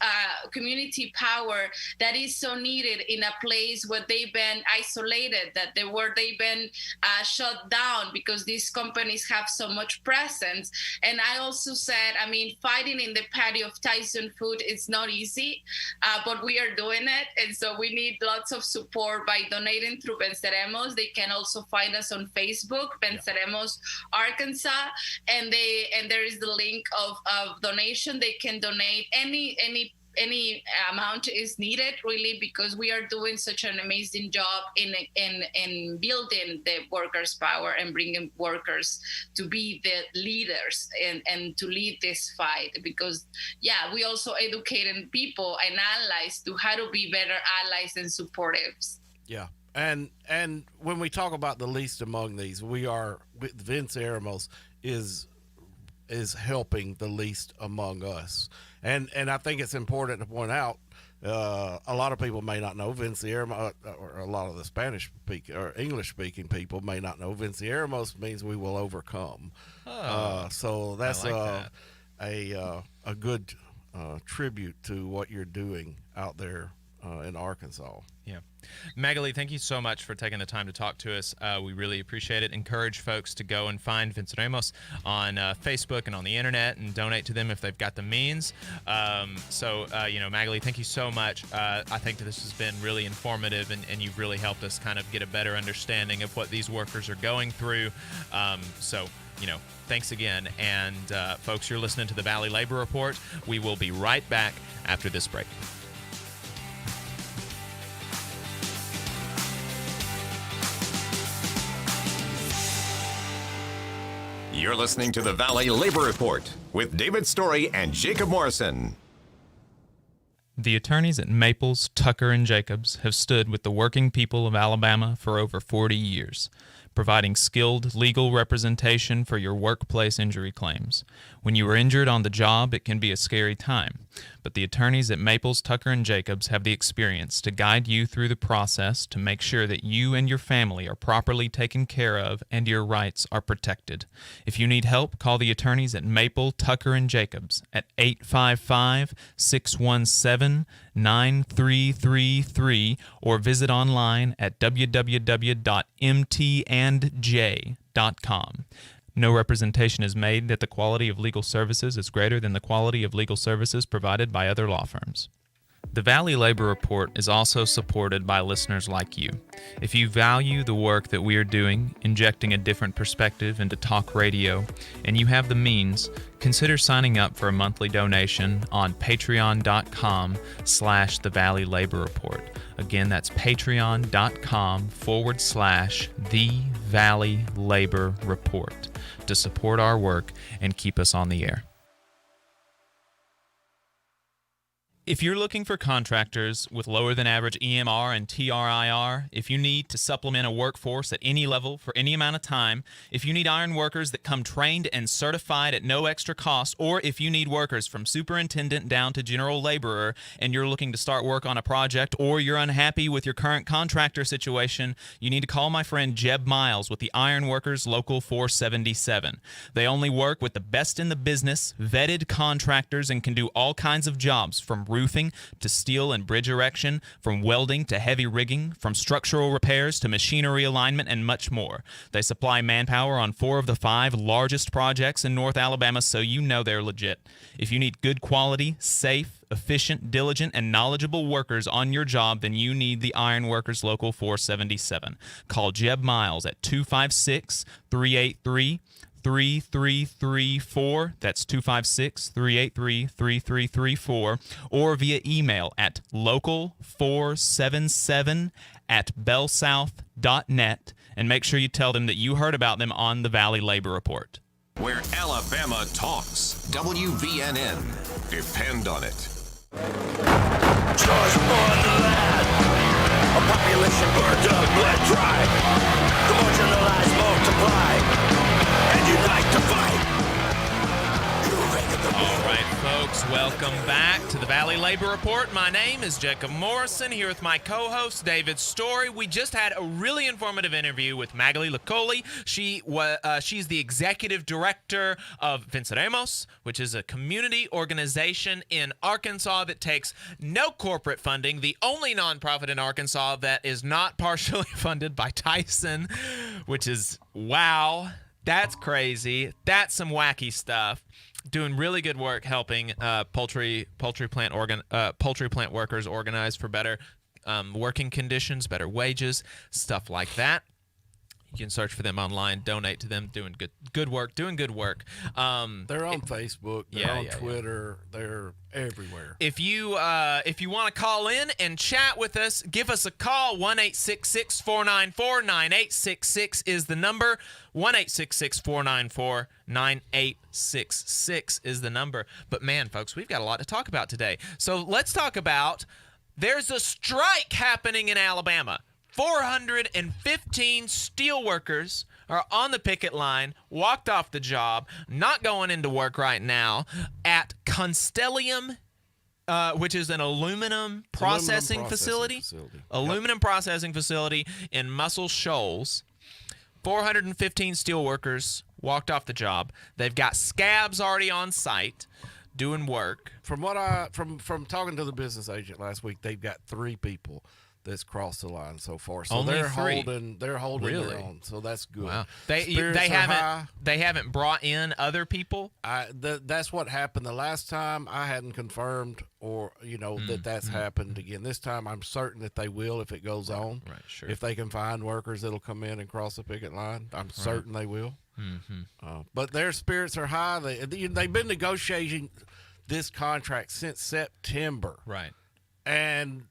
community power that is so needed in a place where they've been isolated, where they've been shut down because these companies have so much presence. And I also said, fighting in the patio of Tyson Food is not easy, but we are doing it. And so we need lots of support by donating through Venceremos. They can also find us on Facebook, Venceremos Arkansas, and there is the link of donation. They can donate any amount is needed, really, because we are doing such an amazing job in building the workers' power and bringing workers to be the leaders and to lead this fight. Because, we also educating people and allies to how to be better allies and supportives. Yeah. And when we talk about the least among these, Venceremos is helping the least among us. And I think it's important to point out, a lot of people may not know Venceremos, or a lot of the Spanish speaking or English speaking people may not know Venceremos means we will overcome. So that's that. a good tribute to what you're doing out there in Arkansas. Yeah. Magaly, thank you so much for taking the time to talk to us. We really appreciate it. Encourage folks to go and find Venceremos on Facebook and on the internet and donate to them if they've got the means. Magaly, thank you so much. I think that this has been really informative, and you've really helped us kind of get a better understanding of what these workers are going through. Thanks again. And folks, you're listening to the Valley Labor Report. We will be right back after this break. You're listening to the Valley Labor Report with David Story and Jacob Morrison. The attorneys at Maples, Tucker, and Jacobs have stood with the working people of Alabama for over 40 years, providing skilled legal representation for your workplace injury claims. When you are injured on the job, it can be a scary time, but the attorneys at Maples, Tucker, and Jacobs have the experience to guide you through the process to make sure that you and your family are properly taken care of and your rights are protected. If you need help, call the attorneys at Maple, Tucker, and Jacobs at 855-617-9333 or visit online at www.mtandj.com. No representation is made that the quality of legal services is greater than the quality of legal services provided by other law firms. The Valley Labor Report is also supported by listeners like you. If you value the work that we are doing, injecting a different perspective into talk radio, and you have the means, consider signing up for a monthly donation on patreon.com/The Valley Labor Report. Again, that's patreon.com/The Valley Labor Report to support our work and keep us on the air. If you're looking for contractors with lower than average EMR and TRIR, if you need to supplement a workforce at any level for any amount of time, if you need iron workers that come trained and certified at no extra cost, or if you need workers from superintendent down to general laborer and you're looking to start work on a project, or you're unhappy with your current contractor situation, you need to call my friend Jeb Miles with the Iron Workers Local 477. They only work with the best in the business, vetted contractors, and can do all kinds of jobs from roofing to steel and bridge erection, from welding to heavy rigging, from structural repairs to machinery alignment, and much more. They supply manpower on 4 of the 5 largest projects in North Alabama, so you know they're legit. If you need good quality, safe, efficient, diligent, and knowledgeable workers on your job, then you need the Iron Workers Local 477. Call Jeb Miles at 256-383-3334. That's 256-383-3334. Or via email at local477@bellsouth.net. And make sure you tell them that you heard about them on the Valley Labor Report. Where Alabama talks. WVNN. Depend on it. Charge for the land. A population burned up, bled dry. The marginalized multiply. And unite to fight. All right, folks, welcome back to the Valley Labor Report. My name is Jacob Morrison, here with my co-host, David Story. We just had a really informative interview with Magaly Licolli. She's the executive director of Venceremos, which is a community organization in Arkansas that takes no corporate funding, the only nonprofit in Arkansas that is not partially funded by Tyson, which is, wow, that's crazy. That's some wacky stuff. Doing really good work helping poultry plant workers organize for better working conditions, better wages, stuff like that. You can search for them online, donate to them, doing good work. They're on Facebook, they're on Twitter, they're everywhere. If you want to call in and chat with us, give us a call. 1-866-494-9866 is the number. 1-866-494-9866 is the number. But man, folks, we've got a lot to talk about today. So let's talk about, there's a strike happening in Alabama. 415 steelworkers are on the picket line, walked off the job, not going into work right now at Constellium, which is an aluminum processing facility. Aluminum processing facility in Muscle Shoals. 415 steelworkers walked off the job. They've got scabs already on site doing work. From talking to the business agent last week, they've got 3 people that's crossed the line so far. So Only they're 3. they're holding their own. So that's good. Wow. They haven't brought in other people. That's what happened the last time. I hadn't confirmed or that's happened again. This time I'm certain that they will if it goes on. Right, sure. If they can find workers that'll come in and cross the picket line, I'm certain they will. But their spirits are high. They've been negotiating this contract since September. Right. And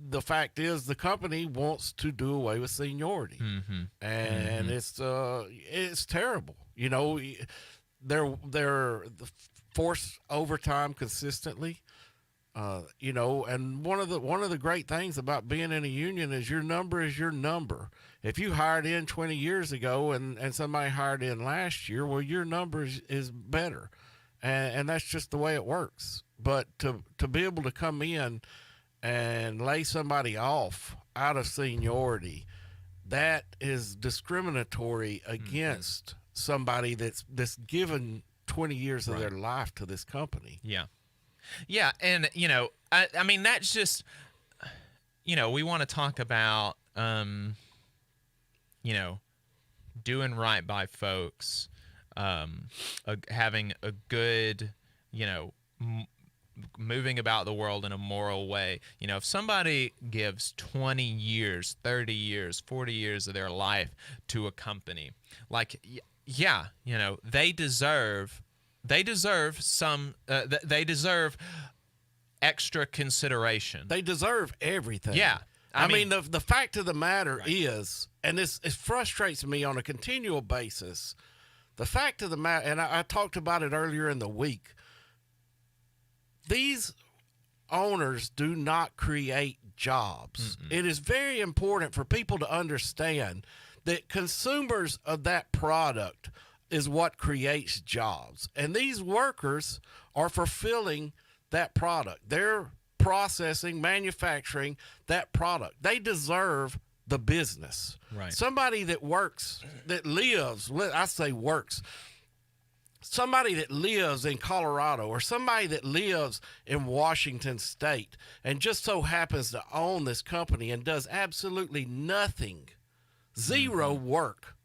the fact is, the company wants to do away with seniority, and it's terrible. They're forced overtime consistently. And one of the great things about being in a union is your number is your number. If you hired in 20 years ago and somebody hired in last year, well, your number is better, and that's just the way it works. But to be able to come in and lay somebody off out of seniority, that is discriminatory against somebody that's given 20 years of their life to this company. Yeah. And, I mean, that's just, we want to talk about, doing right by folks, having a good, moving about the world in a moral way. If somebody gives 20 years, 30 years, 40 years of their life to a company, they deserve some, they deserve extra consideration. They deserve everything. Yeah. I mean, the fact of the matter is, and it frustrates me on a continual basis, the fact of the matter, and I talked about it earlier in the week, these owners do not create jobs. It is very important for people to understand that consumers of that product is what creates jobs. And these workers are fulfilling that product. They're processing, manufacturing that product. They deserve the business. Right. Somebody that works, that lives, I say works, somebody that lives in Colorado or somebody that lives in Washington State and just so happens to own this company and does absolutely nothing, zero work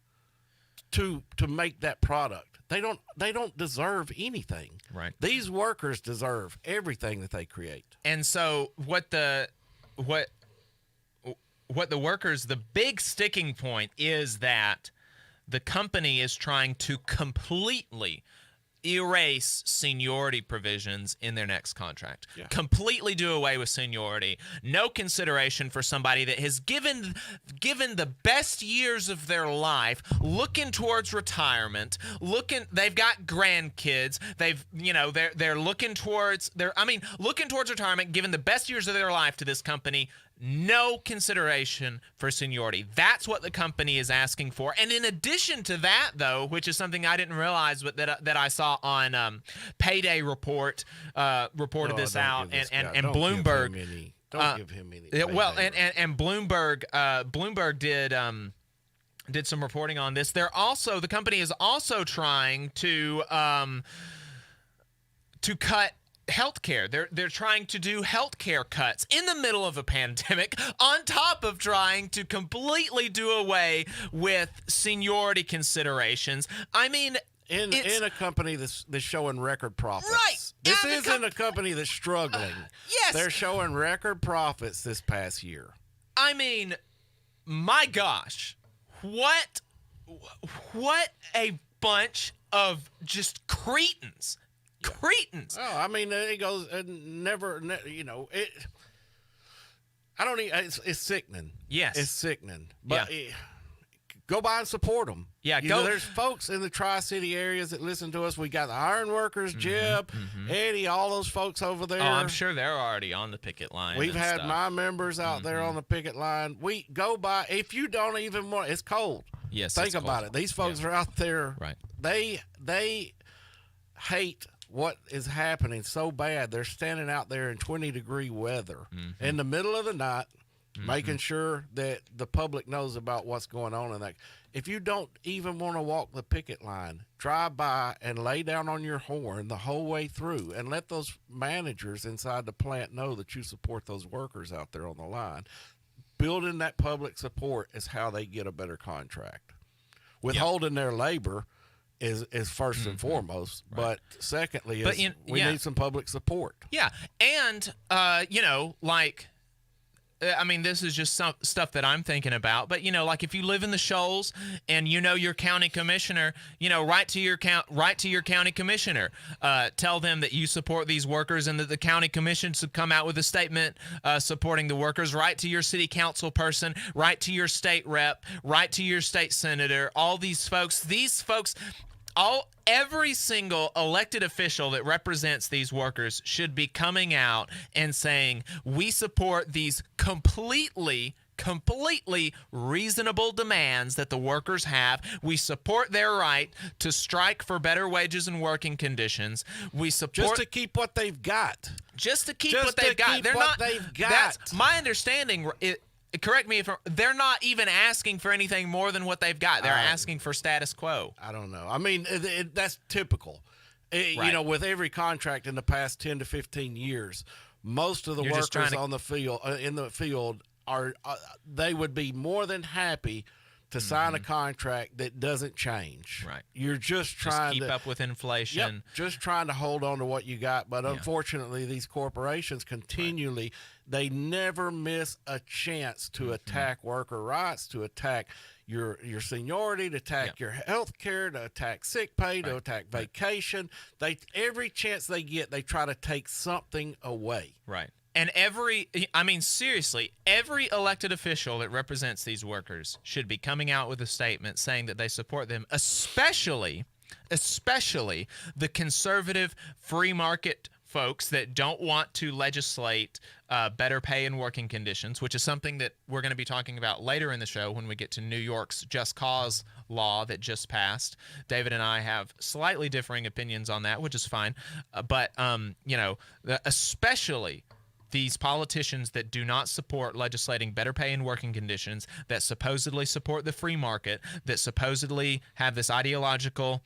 to make that product. They don't deserve anything. Right. These workers deserve everything that they create. And so what the workers, the big sticking point is that the company is trying to completely erase seniority provisions in their next contract. Yeah. Completely do away with seniority. No consideration for somebody that has given the best years of their life, looking towards retirement, they've got grandkids, they're looking towards retirement, given the best years of their life to this company. No consideration for seniority. That's what the company is asking for. And in addition to that, though, which is something I didn't realize, but that I saw on Payday reported this out, and Bloomberg. Don't give him any. And Bloomberg did some reporting on this. The company is also trying to cut healthcare. They're trying to do healthcare cuts in the middle of a pandemic, on top of trying to completely do away with seniority considerations. I mean, in a company that's showing record profits. Right. This isn't a company that's struggling. Yes. They're showing record profits this past year. I mean, my gosh, what a bunch of just cretins. Cretins. Oh, I mean, it goes never. It. I don't. It's sickening. Yes, it's sickening. But go by and support them. Yeah, There's folks in the Tri-City areas that listen to us. We got the Iron Workers, Jeb, Eddie, all those folks over there. Oh, I'm sure they're already on the picket line. We've had my members out there on the picket line. We go by. If you don't even want, it's cold. Yes, think about it. These folks are out there. Right. They hate what is happening so bad. They're standing out there in 20-degree weather in the middle of the night, making sure that the public knows about what's going on in that. If you don't even want to walk the picket line, drive by and lay down on your horn the whole way through and let those managers inside the plant know that you support those workers out there on the line. Building that public support is how they get a better contract. Withholding their labor is first and foremost, but secondly we need some public support. Yeah, and this is just some stuff that I'm thinking about. But like if you live in the Shoals and your county commissioner, write to your county commissioner, tell them that you support these workers and that the county commission should come out with a statement supporting the workers. Write to your city council person, write to your state rep, write to your state senator. All these folks. Every single elected official that represents these workers should be coming out and saying, we support these completely reasonable demands that the workers have. We support their right to strike for better wages and working conditions. We support just to keep what they've got. Just to keep what they've got. That's my understanding. Correct me if they're not even asking for anything more than what they've got. They're asking for status quo. I don't know. I mean, that's typical. With every contract in the past 10 to 15 years, most of the workers on the field in the field are they would be more than happy to sign a contract that doesn't change. Right. You're just trying to keep up with inflation. Yep, just trying to hold on to what you got. But unfortunately, these corporations continually, they never miss a chance to attack worker rights, to attack your seniority, to attack your health care, to attack sick pay, to attack vacation. Every chance they get, they try to take something away. Right. And seriously, every elected official that represents these workers should be coming out with a statement saying that they support them, especially the conservative free market folks that don't want to legislate better pay and working conditions, which is something that we're going to be talking about later in the show when we get to New York's Just Cause law that just passed. David and I have slightly differing opinions on that, which is fine. But especially these politicians that do not support legislating better pay and working conditions, that supposedly support the free market, that supposedly have this ideological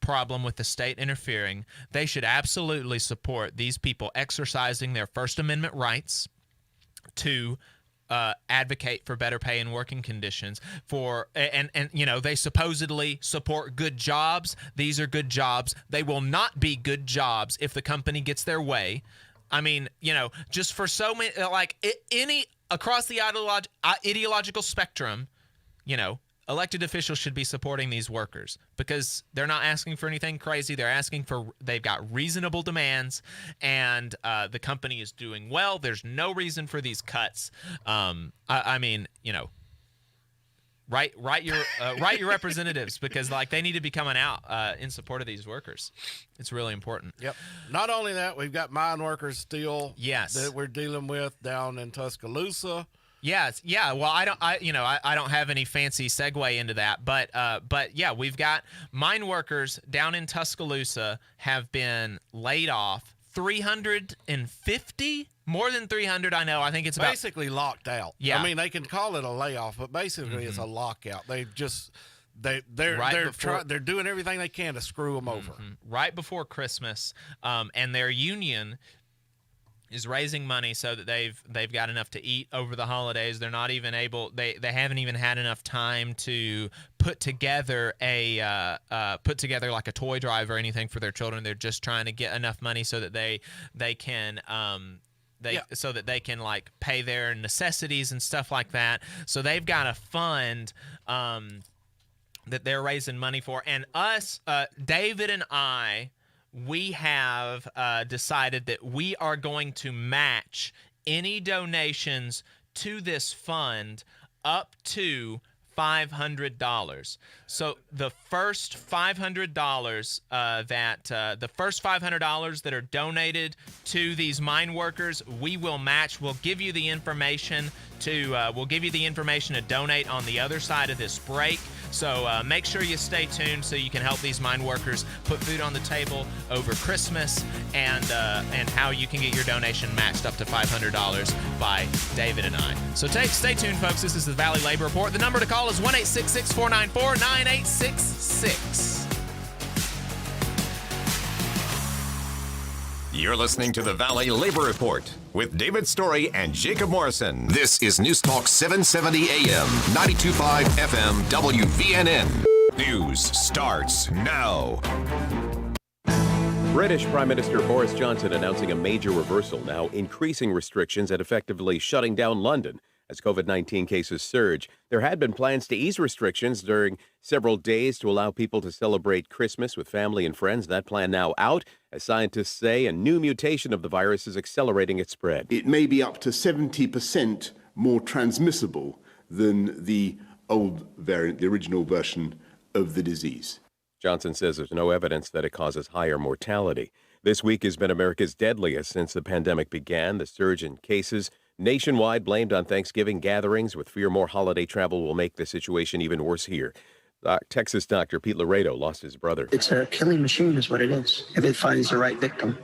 problem with the state interfering. They should absolutely support these people exercising their First Amendment rights to advocate for better pay and working conditions and they supposedly support good jobs. These are good jobs. They will not be good jobs if the company gets their way. I mean, just for so many, any across the ideological spectrum, elected officials should be supporting these workers because they're not asking for anything crazy. They've got reasonable demands, and the company is doing well. There's no reason for these cuts. Write your representatives because they need to be coming out in support of these workers. It's really important. Yep. Not only that, we've got mine workers still that we're dealing with down in Tuscaloosa. Yes. Yeah. Well, I don't have any fancy segue into that, but yeah, we've got mine workers down in Tuscaloosa have been laid off. 350, more than 300. I know. I think it's basically locked out. Yeah. I mean, they can call it a layoff, but basically it's a lockout. They're doing everything they can to screw them over. Right before Christmas, and their union is raising money so that they've got enough to eat over the holidays. They're not even able. They haven't even had enough time to put together like a toy drive or anything for their children. They're just trying to get enough money so that they can so that they can pay their necessities and stuff like that. So they've got a fund that they're raising money for, and us, David and I. We have decided that we are going to match any donations to this fund up to $500. So the first $500 that are donated to these mine workers, we will match. We'll give you the information to donate on the other side of this break. So make sure you stay tuned so you can help these mine workers put food on the table over Christmas, and how you can get your donation matched up to $500 by David and I. So stay tuned, folks. This is the Valley Labor Report. The number to call is 1-866-494-9866. You're listening to the Valley Labor Report with David Story and Jacob Morrison. This is News Talk 770 AM, 92.5 FM, WVNN. News starts now. British Prime Minister Boris Johnson announcing a major reversal, now increasing restrictions and effectively shutting down London as COVID-19 cases surge. There had been plans to ease restrictions during several days to allow people to celebrate Christmas with family and friends. That plan now out, as scientists say a new mutation of the virus is accelerating its spread. It may be up to 70% more transmissible than the old variant, the original version of the disease. Johnson says there's no evidence that it causes higher mortality. This week has been America's deadliest since the pandemic began. The surge in cases nationwide blamed on Thanksgiving gatherings, with fear more holiday travel will make the situation even worse here. Texas doctor Pete Laredo lost his brother. It's a killing machine is what it is, if it finds the right victim.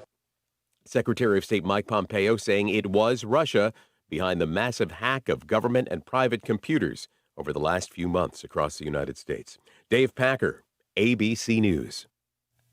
Secretary of State Mike Pompeo saying it was Russia behind the massive hack of government and private computers over the last few months across the United States. Dave Packer, ABC News.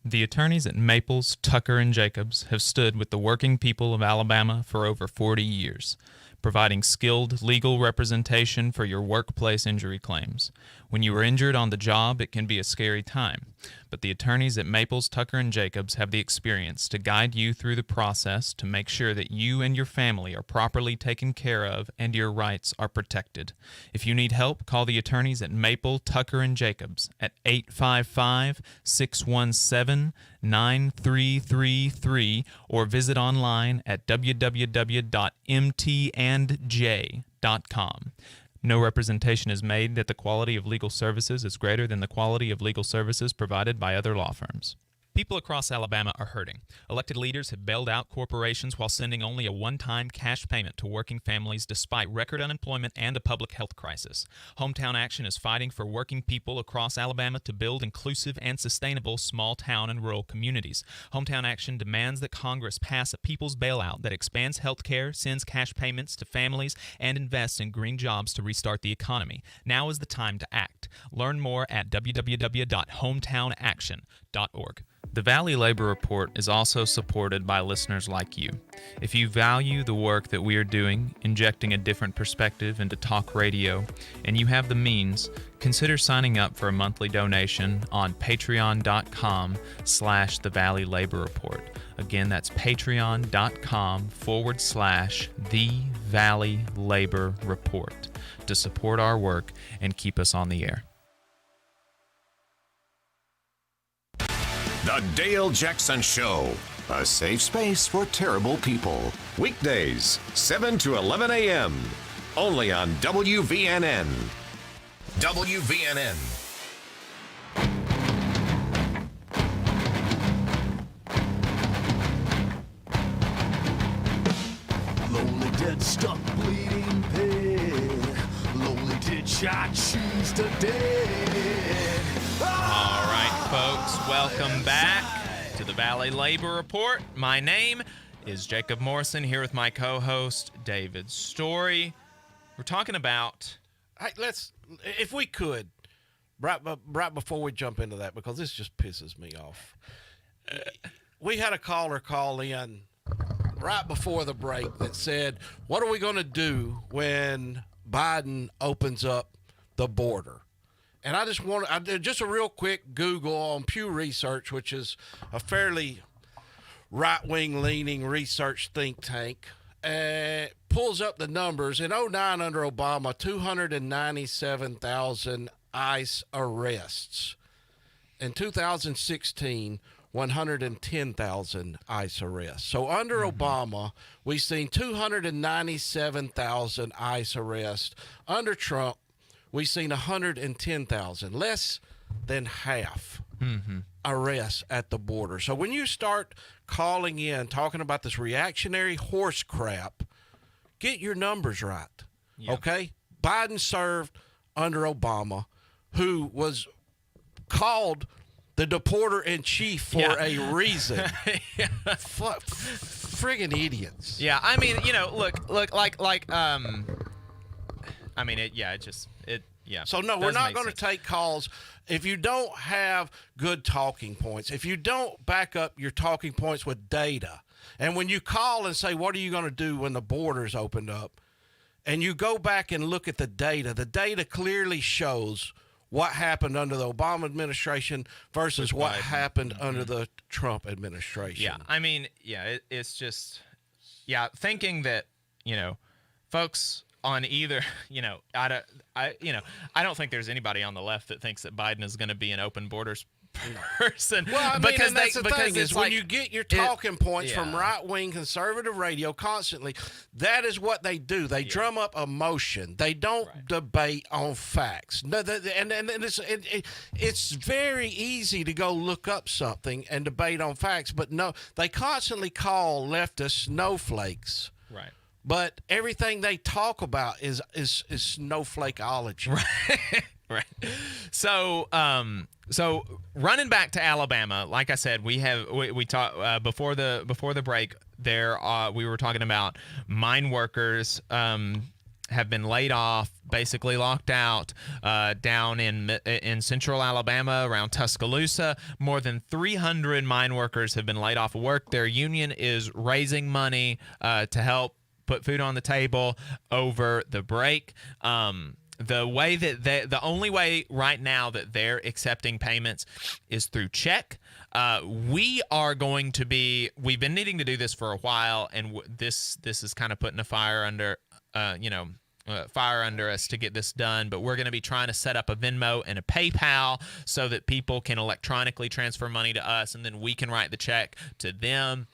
The attorneys at Maples, Tucker, and Jacobs have stood with the working people of Alabama for over 40 years, providing skilled legal representation for your workplace injury claims. When you are injured on the job, it can be a scary time, but the attorneys at Maples, Tucker, and Jacobs have the experience to guide you through the process to make sure that you and your family are properly taken care of and your rights are protected. If you need help, call the attorneys at Maple, Tucker, and Jacobs at 855-617-9333 or visit online at www.mtandj.com. No representation is made that the quality of legal services is greater than the quality of legal services provided by other law firms. People across Alabama are hurting. Elected leaders have bailed out corporations while sending only a one-time cash payment to working families despite record unemployment and a public health crisis. Hometown Action is fighting for working people across Alabama to build inclusive and sustainable small town and rural communities. Hometown Action demands that Congress pass a people's bailout that expands health care, sends cash payments to families, and invests in green jobs to restart the economy. Now is the time to act. Learn more at www.hometownaction.com. valleylaborreport.org. The Valley Labor Report is also supported by listeners like you. If you value the work that we are doing, injecting a different perspective into talk radio, and you have the means, consider signing up for a monthly donation on patreon.com/The Valley Labor Report. Again, that's patreon.com/The Valley Labor Report to support our work and keep us on the air. The Dale Jackson Show, a safe space for terrible people. Weekdays, 7 to 11 a.m., only on WVNN. WVNN. Lonely dead, stuck, bleeding pig. Lonely ditch, I choose to dead. All right, folks, welcome back to the Valley Labor Report. My name is Jacob Morrison, here with my co-host, David Story. We're talking about... Hey, if we could, right before we jump into that, because this just pisses me off. We had a caller call in right before the break that said, what are we going to do when Biden opens up the border? And I did just a real quick Google on Pew Research, which is a fairly right-wing leaning research think tank. Pulls up the numbers. In 2009 under Obama, 297,000 ICE arrests. In 2016, 110,000 ICE arrests. So under Obama, we've seen 297,000 ICE arrests. Under Trump, we've seen 110,000, less than half arrests at the border. So when you start calling in, talking about this reactionary horse crap, get your numbers right, okay? Biden served under Obama, who was called the deporter-in-chief for a reason. Friggin' idiots. Yeah, I mean, So no, we're not going to take calls if you don't have good talking points. If you don't back up your talking points with data, and when you call and say, "What are you going to do when the borders opened up?" and you go back and look at the data clearly shows what happened under the Obama administration versus what happened under the Trump administration. Yeah, I mean, it's just, thinking that, folks on either, I don't think there's anybody on the left that thinks that Biden is going to be an open borders person. Well, I mean, and that's the thing is when you get your talking points from right-wing conservative radio constantly, that is what they do. They drum up emotion. They don't debate on facts. No, and it's very easy to go look up something and debate on facts, but no, they constantly call leftists snowflakes. Right. But everything they talk about is snowflakeology. Right. So running back to Alabama, like I said, we talked before the break. We were talking about mine workers have been laid off, basically locked out down in central Alabama around Tuscaloosa. More than 300 mine workers have been laid off of work. Their union is raising money to help put food on the table over the break. The only way right now that they're accepting payments is through check. We've been needing to do this for a while, and this is kind of putting a fire under us to get this done. But we're going to be trying to set up a Venmo and a PayPal so that people can electronically transfer money to us, and then we can write the check to them.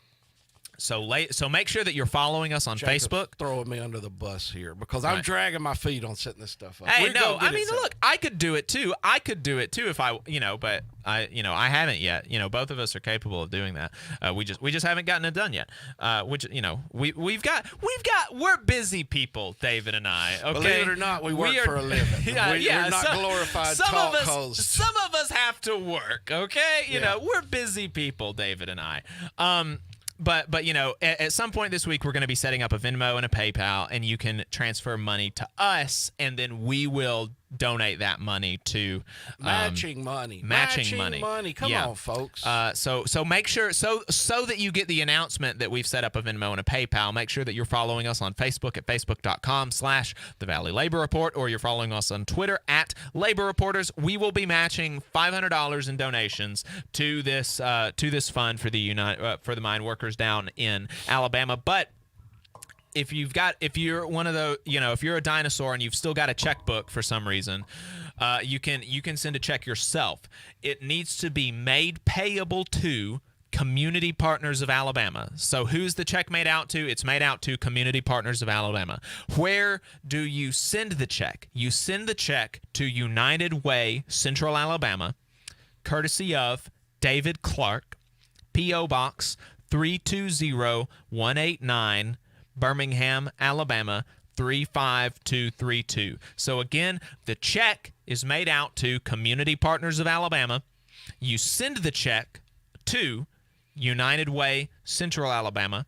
So make sure that you're following us on Facebook. Throwing me under the bus here because I'm dragging my feet on setting this stuff up. Hey, no, I mean, look, I could do it too. If I, but I haven't yet. Both of us are capable of doing that. We just haven't gotten it done yet. We're busy people, David and I. Okay? Believe it or not, we work for a living. We're not glorified talk hosts. Some of us have to work. Okay, we're busy people, David and I. But at some point this week, we're going to be setting up a Venmo and a PayPal, and you can transfer money to us, and then we will donate that money to matching money. Come on, folks. So make sure so that you get the announcement that we've set up a Venmo and a PayPal. Make sure that you're following us on Facebook at facebook.com/The Valley Labor Report, or you're following us on Twitter at Labor Reporters. We will be matching $500 in donations to this fund for the mine workers down in Alabama. But if you're one of those, if you're a dinosaur and you've still got a checkbook for some reason, you can send a check yourself. It needs to be made payable to Community Partners of Alabama. So who's the check made out to? It's made out to Community Partners of Alabama. Where do you send the check? You send the check to United Way, Central Alabama, courtesy of David Clark, P.O. Box 320189, Birmingham, Alabama 35232. So again, the check is made out to Community Partners of Alabama. You send the check to United Way, Central Alabama,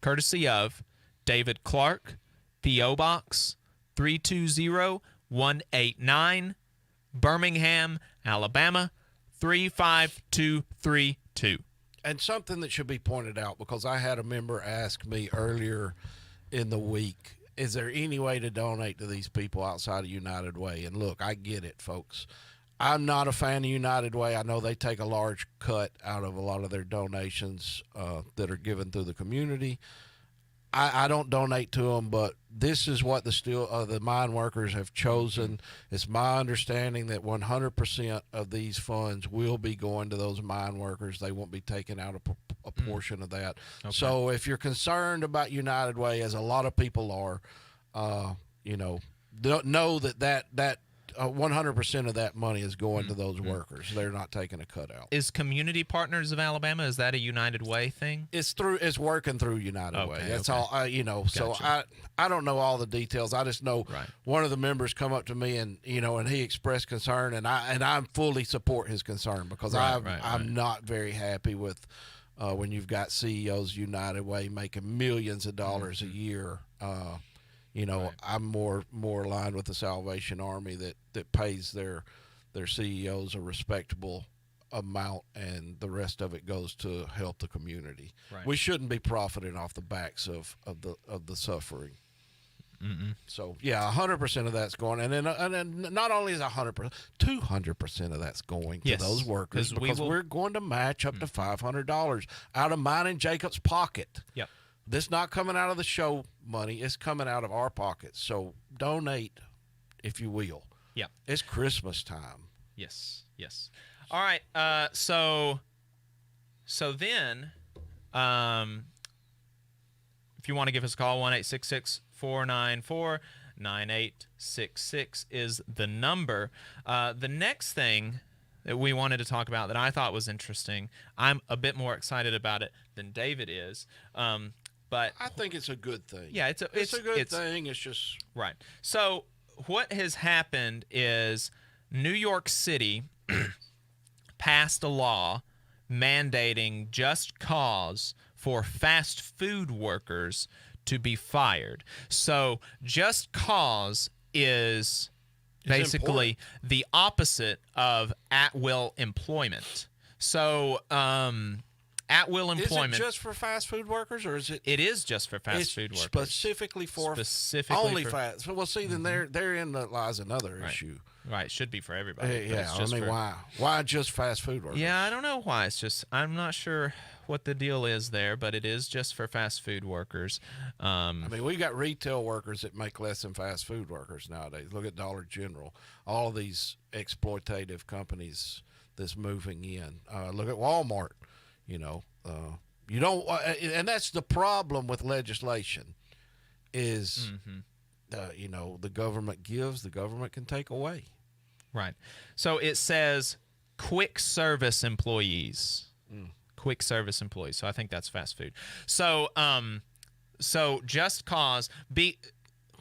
courtesy of David Clark, P.O. Box 320189, Birmingham, Alabama 35232. And something that should be pointed out, because I had a member ask me earlier in the week, is there any way to donate to these people outside of United Way? And look, I get it, folks. I'm not a fan of United Way. I know they take a large cut out of a lot of their donations that are given through the community. I don't donate to them, but this is what the mine workers have chosen. It's my understanding that 100% of these funds will be going to those mine workers. They won't be taking out a portion of that. Okay. So if you're concerned about United Way, as a lot of people are, know that 100% of that money is going to those workers. They're not taking a cutout. Is Community Partners of Alabama, is that a United Way thing? It's working through United Way. That's all. Gotcha. So I don't know all the details. I just know one of the members come up to me and he expressed concern, and I fully support his concern, because I'm not very happy with when you've got CEOs United Way making millions of dollars a year. I'm more aligned with the Salvation Army that pays their CEOs a respectable amount, and the rest of it goes to help the community. Right. We shouldn't be profiting off the backs of the suffering. Mm-mm. So yeah, 100% of that's going, and then not only is 100%, 200% of that's going to those workers, because we're going to match up to $500 out of mine and Jacob's pocket. Yep. This not coming out of the show money. It's coming out of our pockets. So donate, if you will. Yeah. It's Christmas time. Yes. All right. So then, if you want to give us a call, 1-866-494-9866 is the number. The next thing that we wanted to talk about that I thought was interesting, I'm a bit more excited about it than David is. But I think it's a good thing. Yeah, it's a good thing. It's just right. So what has happened is New York City passed a law mandating just cause for fast food workers to be fired. So just cause is basically the opposite of at-will employment. So at-will employment. Is it just for fast food workers, or is it? It is just for fast food workers. Specifically only fast. Well, see, then therein lies another issue. Right, it should be for everybody. Yeah, why? Why just fast food workers? Yeah, I don't know why. It's just, I'm not sure what the deal is there, but it is just for fast food workers. We got retail workers that make less than fast food workers nowadays. Look at Dollar General. All of these exploitative companies that's moving in. Look at Walmart. You don't, and that's the problem with legislation is, the government gives, the government can take away. Right. So it says quick service employees. Quick service employees. So I think that's fast food. So, just cause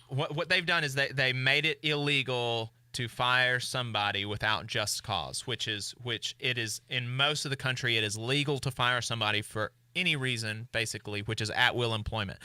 what they've done is they made it illegal to fire somebody without just cause, which it is in most of the country. It is legal to fire somebody for any reason, basically, which is at will employment.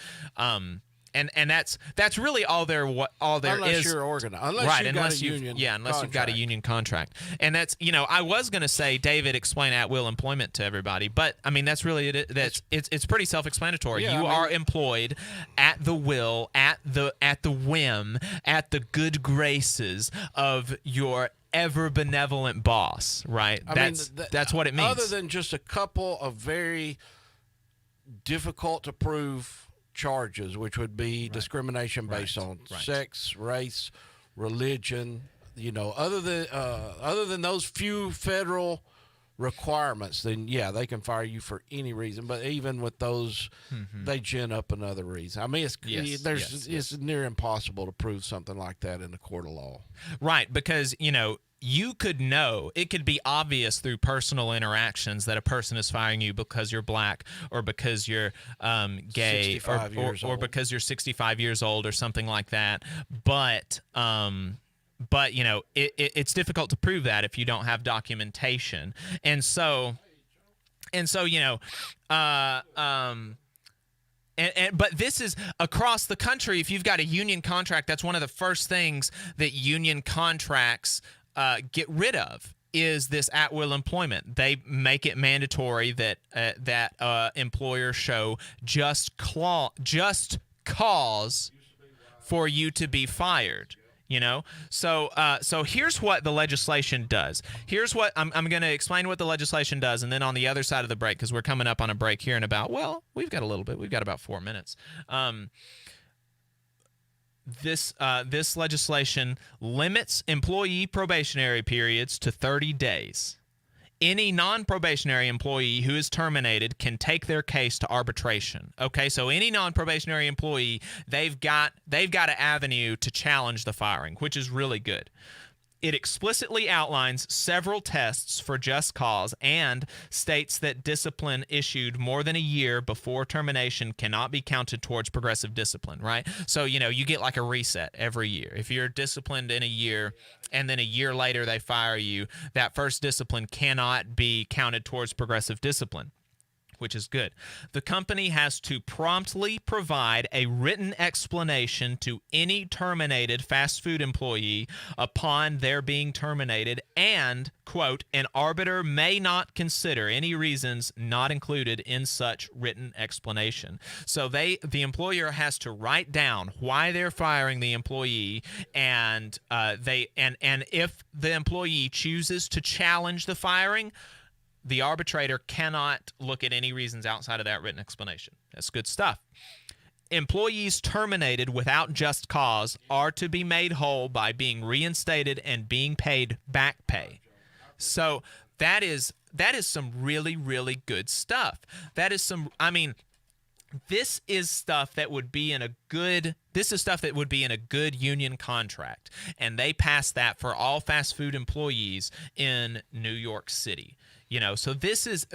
And that's really all there is. Unless you're organized. Unless you've got a union contract. And that's, I was going to say, David, explain at-will employment to everybody, but I mean that's really it. It's pretty self-explanatory. You are employed at the will, at the whim, at the good graces of your ever benevolent boss, right? That's what it means. Other than just a couple of very difficult to prove charges, which would be discrimination based on sex, race, religion. Other than those few federal requirements, then they can fire you for any reason. But even with those, they gin up another reason. I mean, it's near impossible to prove something like that in a court of law. Right, because you could know, it could be obvious through personal interactions that a person is firing you because you're black or because you're gay or because you're 65 years old or something like that. But it's difficult to prove that if you don't have documentation. But this is across the country. If you've got a union contract, that's one of the first things that union contracts get rid of is this at-will employment. They make it mandatory that employers show just cause for you to be fired. So here's what the legislation does. Here's what I'm going to explain what the legislation does, and then on the other side of the break, because we're coming up on a break here in we've got a little bit. We've got about 4 minutes. This legislation limits employee probationary periods to 30 days. Any non-probationary employee who is terminated can take their case to arbitration. Okay, so any non-probationary employee, they've got an avenue to challenge the firing, which is really good. It explicitly outlines several tests for just cause and states that discipline issued more than a year before termination cannot be counted towards progressive discipline, right? So, you get like a reset every year. If you're disciplined in a year and then a year later they fire you, that first discipline cannot be counted towards progressive discipline, which is good. The company has to promptly provide a written explanation to any terminated fast food employee upon their being terminated, and, quote, an arbiter may not consider any reasons not included in such written explanation. So the employer has to write down why they're firing the employee, and if the employee chooses to challenge the firing, the arbitrator cannot look at any reasons outside of that written explanation. That's good stuff. Employees terminated without just cause are to be made whole by being reinstated and being paid back pay. So that is some really, really good stuff. This is stuff that would be in a good union contract, and they passed that for all fast food employees in New York City. So this is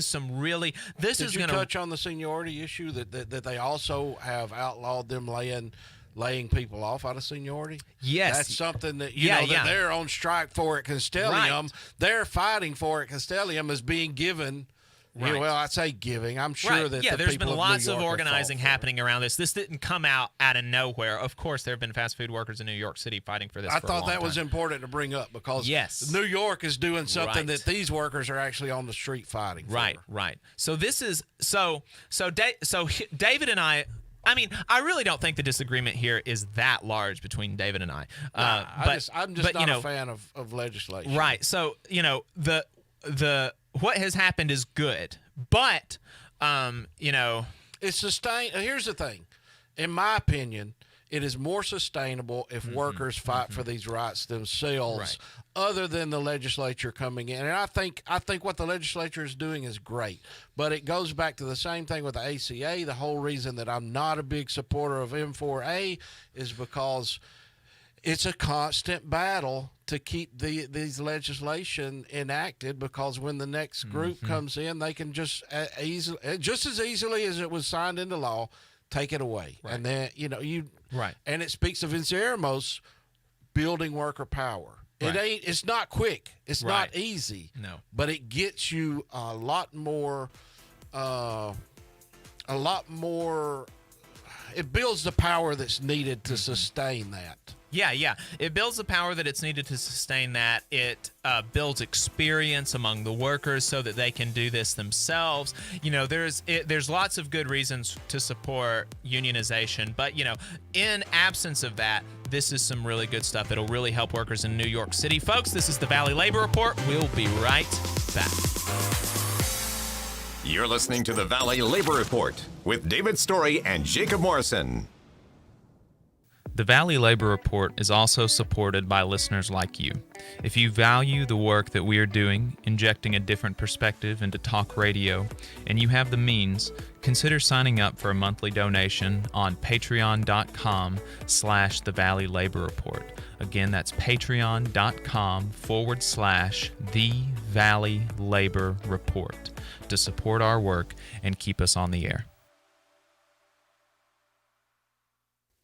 some really this Did is you going to touch on the seniority issue that they also have outlawed them laying people off out of seniority? Yes, that's something that that they're on strike for at Constellium. Right. They're fighting for at Constellium as being given. Right. Well, I say giving. I'm sure that there's been lots of organizing happening around this. This didn't come out of nowhere. Of course, there have been fast food workers in New York City fighting for this. I thought that was important to bring up because New York is doing something that these workers are actually on the street fighting for. Right. So this is so David and I I really don't think the disagreement here is that large between David and I. I'm just not a fan of legislation. Right. So the what has happened is good, but it's sustained. Here's the thing, in my opinion, it is more sustainable if workers fight for these rights themselves, other than the legislature coming in. And I think what the legislature is doing is great, but it goes back to the same thing with the ACA. The whole reason that I'm not a big supporter of M4A is because it's a constant battle to keep these legislation enacted, because when the next group comes in, they can just as easily as it was signed into law, take it away. Right. And then, and it speaks of Venceremos building worker power. Right. It's not quick. It's not easy. No. But it gets you a lot more it builds the power that's needed to sustain that. Yeah. It builds the power that it's needed to sustain that. It builds experience among the workers so that they can do this themselves. There's lots of good reasons to support unionization, but in absence of that, this is some really good stuff. It'll really help workers in New York City. Folks, this is the Valley Labor Report. We'll be right back. You're listening to the Valley Labor Report with David Story and Jacob Morrison. The Valley Labor Report is also supported by listeners like you. If you value the work that we are doing, injecting a different perspective into talk radio, and you have the means, consider signing up for a monthly donation on patreon.com/The Valley Labor Report. Again, that's patreon.com/The Valley Labor Report to support our work and keep us on the air.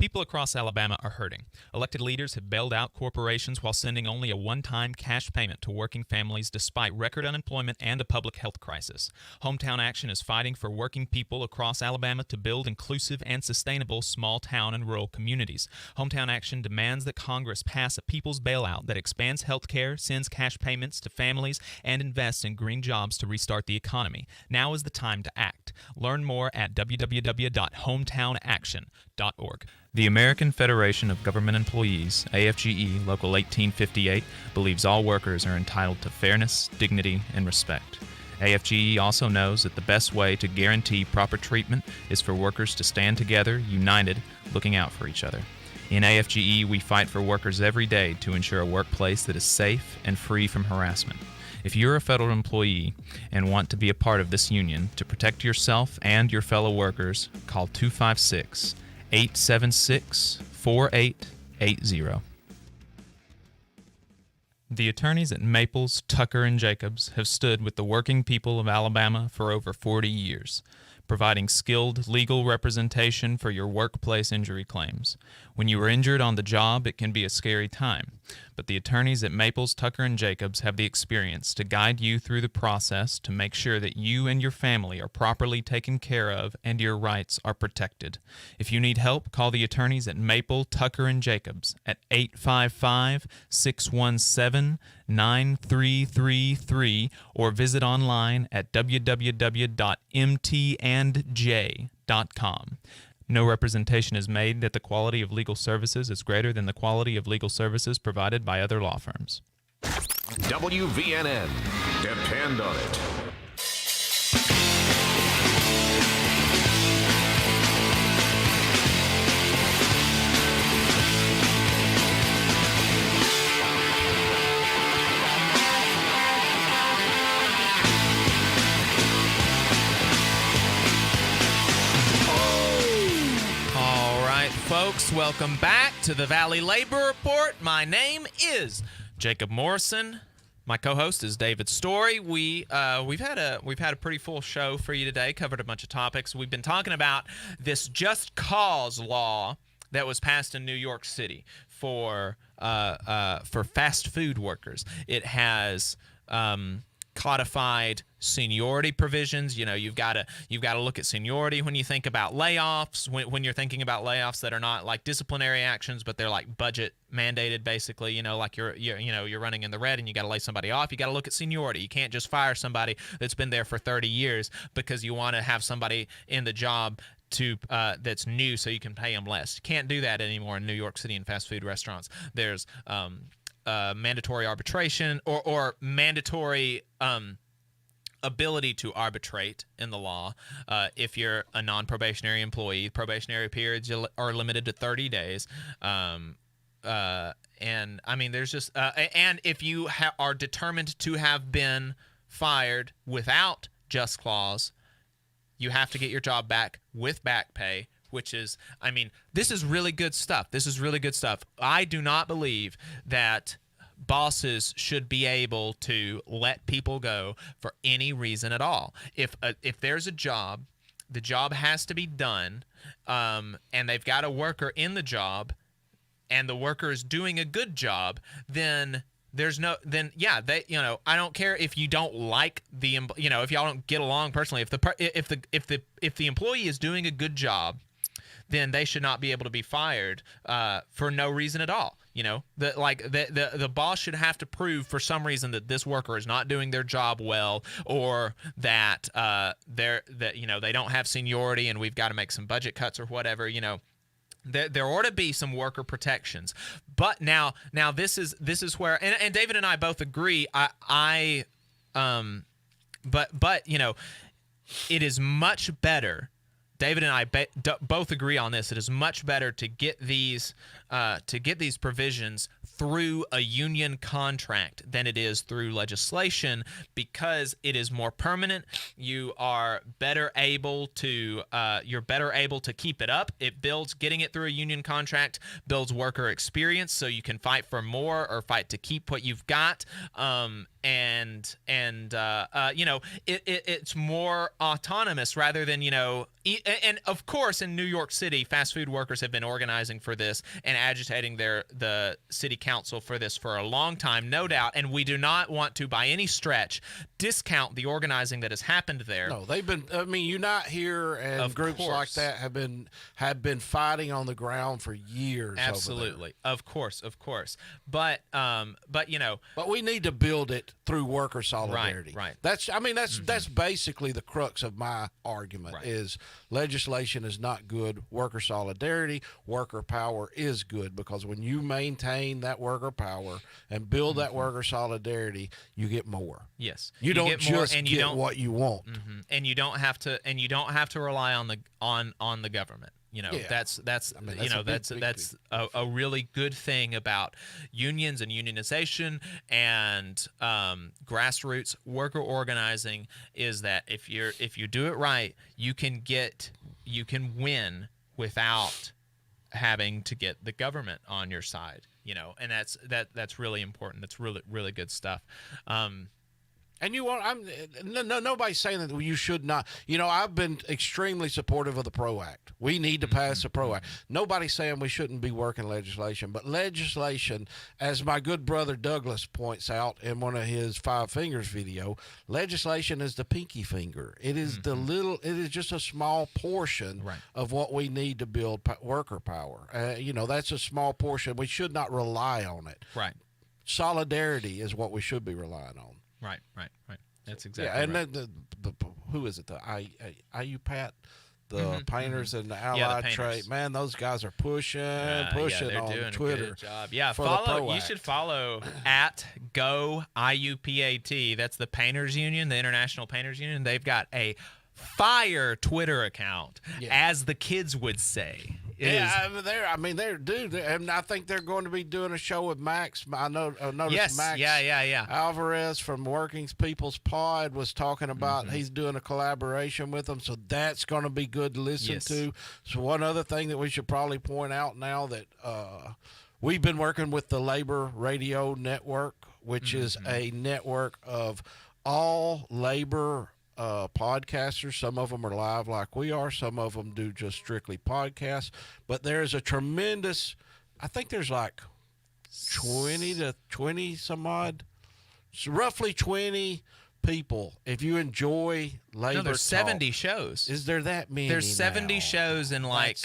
People across Alabama are hurting. Elected leaders have bailed out corporations while sending only a one-time cash payment to working families despite record unemployment and a public health crisis. Hometown Action is fighting for working people across Alabama to build inclusive and sustainable small town and rural communities. Hometown Action demands that Congress pass a people's bailout that expands health care, sends cash payments to families, and invests in green jobs to restart the economy. Now is the time to act. Learn more at www.hometownaction.org. The American Federation of Government Employees, AFGE Local 1858, believes all workers are entitled to fairness, dignity, and respect. AFGE also knows that the best way to guarantee proper treatment is for workers to stand together, united, looking out for each other. In AFGE, we fight for workers every day to ensure a workplace that is safe and free from harassment. If you're a federal employee and want to be a part of this union, to protect yourself and your fellow workers, call 256-876-4880. The attorneys at Maples, Tucker, and Jacobs have stood with the working people of Alabama for over 40 years, providing skilled legal representation for your workplace injury claims. When you are injured on the job, it can be a scary time, but the attorneys at Maples, Tucker, and Jacobs have the experience to guide you through the process to make sure that you and your family are properly taken care of and your rights are protected. If you need help, call the attorneys at Maple, Tucker, and Jacobs at 855-617-9333 or visit online at www.mtandj.com. No representation is made that the quality of legal services is greater than the quality of legal services provided by other law firms. WVNN. Depend on it. Folks, welcome back to the Valley Labor Report. My name is Jacob Morrison. My co-host is David Story. We've had a pretty full show for you today. Covered a bunch of topics. We've been talking about this just cause law that was passed in New York City for fast food workers. It has codified seniority provisions. You know, you've got to look at seniority when you think about layoffs, when you're thinking about layoffs that are not like disciplinary actions, but they're like budget mandated, basically. You know, like you're running in the red and you got to lay somebody off. You got to look at seniority. You can't just fire somebody that's been there for 30 years because you want to have somebody in the job that's new so you can pay them less. You can't do that anymore in New York City in fast food restaurants. There's mandatory arbitration or mandatory ability to arbitrate in the law if you're a non-probationary employee. Probationary periods are limited to 30 days. And I mean, there's just and if you are determined to have been fired without just clause, you have to get your job back with back pay, which is, I mean, this is really good stuff. This is really good stuff. I do not believe that bosses should be able to let people go for any reason at all. If there's a job, the job has to be done, and they've got a worker in the job, and the worker is doing a good job, then I don't care if you don't like if y'all don't get along personally. If the employee is doing a good job, then they should not be able to be fired for no reason at all. The boss should have to prove for some reason that this worker is not doing their job well, or that they don't have seniority and we've got to make some budget cuts or whatever. There ought to be some worker protections. But now this is where, and David and I both agree. But it is much better. David and I both agree on this. It is much better to get these provisions through a union contract than it is through legislation, because it is more permanent. You are better able to keep it up. It builds, getting it through a union contract builds worker experience, so you can fight for more or fight to keep what you've got. It's more autonomous rather than, and of course in New York City, fast food workers have been organizing for this and agitating the city council for this for a long time, no doubt. And we do not want to, by any stretch, discount the organizing that has happened there. No, they've been. I mean, Unite Here and of groups course. like that have been fighting on the ground for years. Absolutely, of course. But we need to build it through worker solidarity. Right. That's basically the crux of my argument. Right. Is legislation is not good. Worker solidarity, worker power is good, because when you maintain that worker power and build that worker solidarity, you get more. Yes, you don't get just more, and get what you want, and you don't have to rely on the government. That's a really good thing about unions and unionization and grassroots worker organizing, is that if you do it right, you can win without having to get the government on your side. And that's really important. That's really good stuff. And nobody's saying that you should not. I've been extremely supportive of the PRO Act. We need to pass the PRO Act. Nobody's saying we shouldn't be working legislation, but legislation, as my good brother Douglas points out in one of his 5 Fingers video, legislation is the pinky finger. It is it is just a small portion of what we need to build worker power. That's a small portion. We should not rely on it. Right. Solidarity is what we should be relying on. Right. That's exactly right. And the who is it? The IUPAT, the painters and the allied trade. Man, those guys are pushing they're on doing Twitter. A good job. Yeah, follow. You should follow at Go IUPAT. That's the Painters Union, the International Painters Union. They've got a fire Twitter account, as the kids would say. And I think they're going to be doing a show with Max. I noticed Max Alvarez from Working People's Pod was talking about he's doing a collaboration with them, so that's going to be good to listen to. So one other thing that we should probably point out now, that we've been working with the Labor Radio Network, which is a network of all labor podcasters. Some of them are live like we are. Some of them do just strictly podcasts. But there's a tremendous, I think there's like 20 to 20 some odd, roughly 20 people. If you enjoy labor there's 70 shows. Is there that many? There's 70 now? shows in like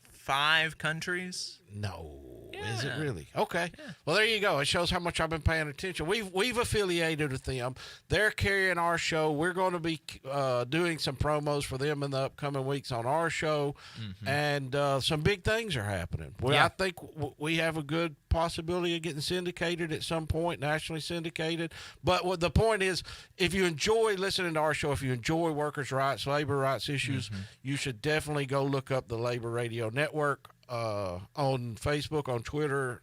5 countries. No. Is it really? Okay. Yeah. Well, there you go. It shows how much I've been paying attention. We've affiliated with them. They're carrying our show. We're going to be doing some promos for them in the upcoming weeks on our show, and some big things are happening. I think we have a good possibility of getting syndicated at some point, nationally syndicated. But what the point is, if you enjoy listening to our show, if you enjoy workers' rights, labor rights issues, you should definitely go look up the Labor Radio Network on Facebook, on Twitter,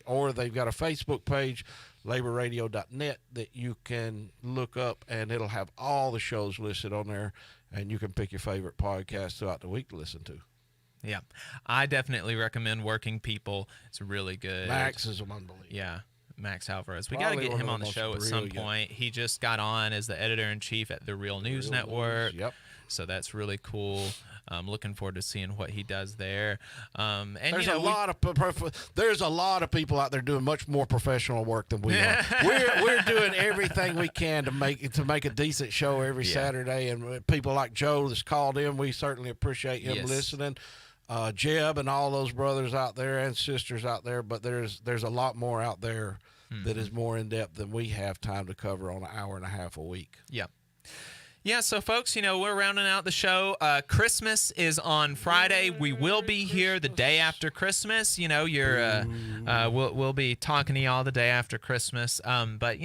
or they've got a Facebook page, laborradio.net, that you can look up, and it'll have all the shows listed on there, and you can pick your favorite podcast throughout the week to listen to. Yeah, I definitely recommend Working People. It's really good. Max is unbelievable. Yeah, Max Alvarez. We got to get him on the show at some point. He just got on as the editor-in-chief at the Real News Network. Yep. So that's really cool. I'm looking forward to seeing what he does there. And there's a lot of people out there doing much more professional work than we are. We're doing everything we can to make a decent show every Saturday, and people like Joe that's called in, we certainly appreciate him listening. Jeb and all those brothers out there and sisters out there, but there's a lot more out there that is more in depth than we have time to cover on an hour and a half a week. Yeah. Yeah, so folks, we're rounding out the show. Christmas is on Friday. We will be here the day after Christmas. We'll be talking to y'all the day after Christmas. But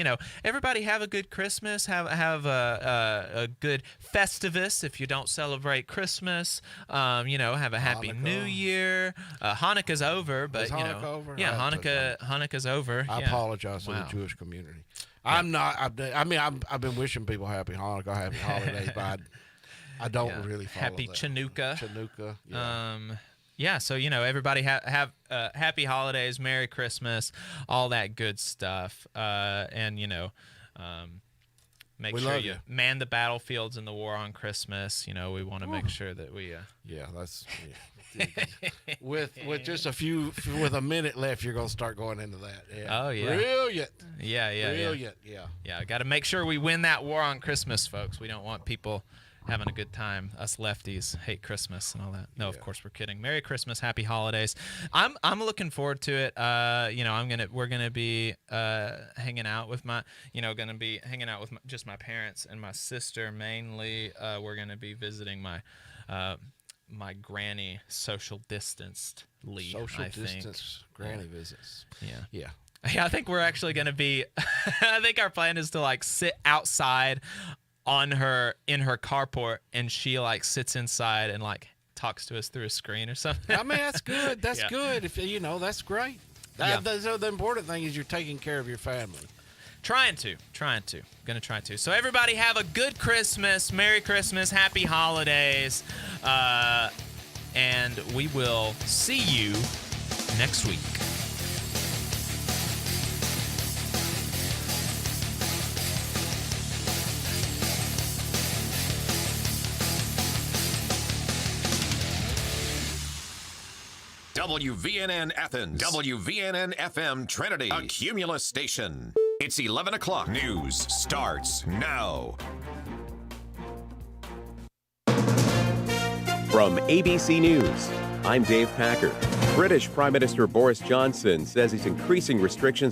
everybody have a good Christmas. Have a good Festivus if you don't celebrate Christmas. Have a happy New Year. Hanukkah's over, but Hanukkah over? Yeah, Hanukkah's over. I apologize to the Jewish community. I'm not. I've been wishing people happy Hanukkah, happy holidays, but I don't really follow happy that. Chanukah. Yeah. So everybody have happy holidays, Merry Christmas, all that good stuff, and make sure you man the battlefields in the war on Christmas. We want to make sure that we. With just with a minute left, you're gonna start going into that. Yeah. Oh yeah. Brilliant. Brilliant. Yeah. Got to make sure we win that war on Christmas, folks. We don't want people having a good time. Us lefties hate Christmas and all that. No, of course we're kidding. Merry Christmas, happy holidays. I'm looking forward to it. We're gonna be hanging out with just my parents and my sister mainly. We're gonna be visiting my granny social distanced granny visits. Yeah, I think we're actually going to be I think our plan is to sit outside in her carport, and she sits inside and talks to us through a screen or something. I mean, that's good. That's good. If that's great. The important thing is you're taking care of your family. Trying to. Gonna try to. So everybody have a good Christmas, Merry Christmas, Happy Holidays, and we will see you next week. WVNN Athens, WVNN FM Trinity, a Cumulus station. It's 11 o'clock. News starts now. From ABC News, I'm Dave Packer. British Prime Minister Boris Johnson says he's increasing restrictions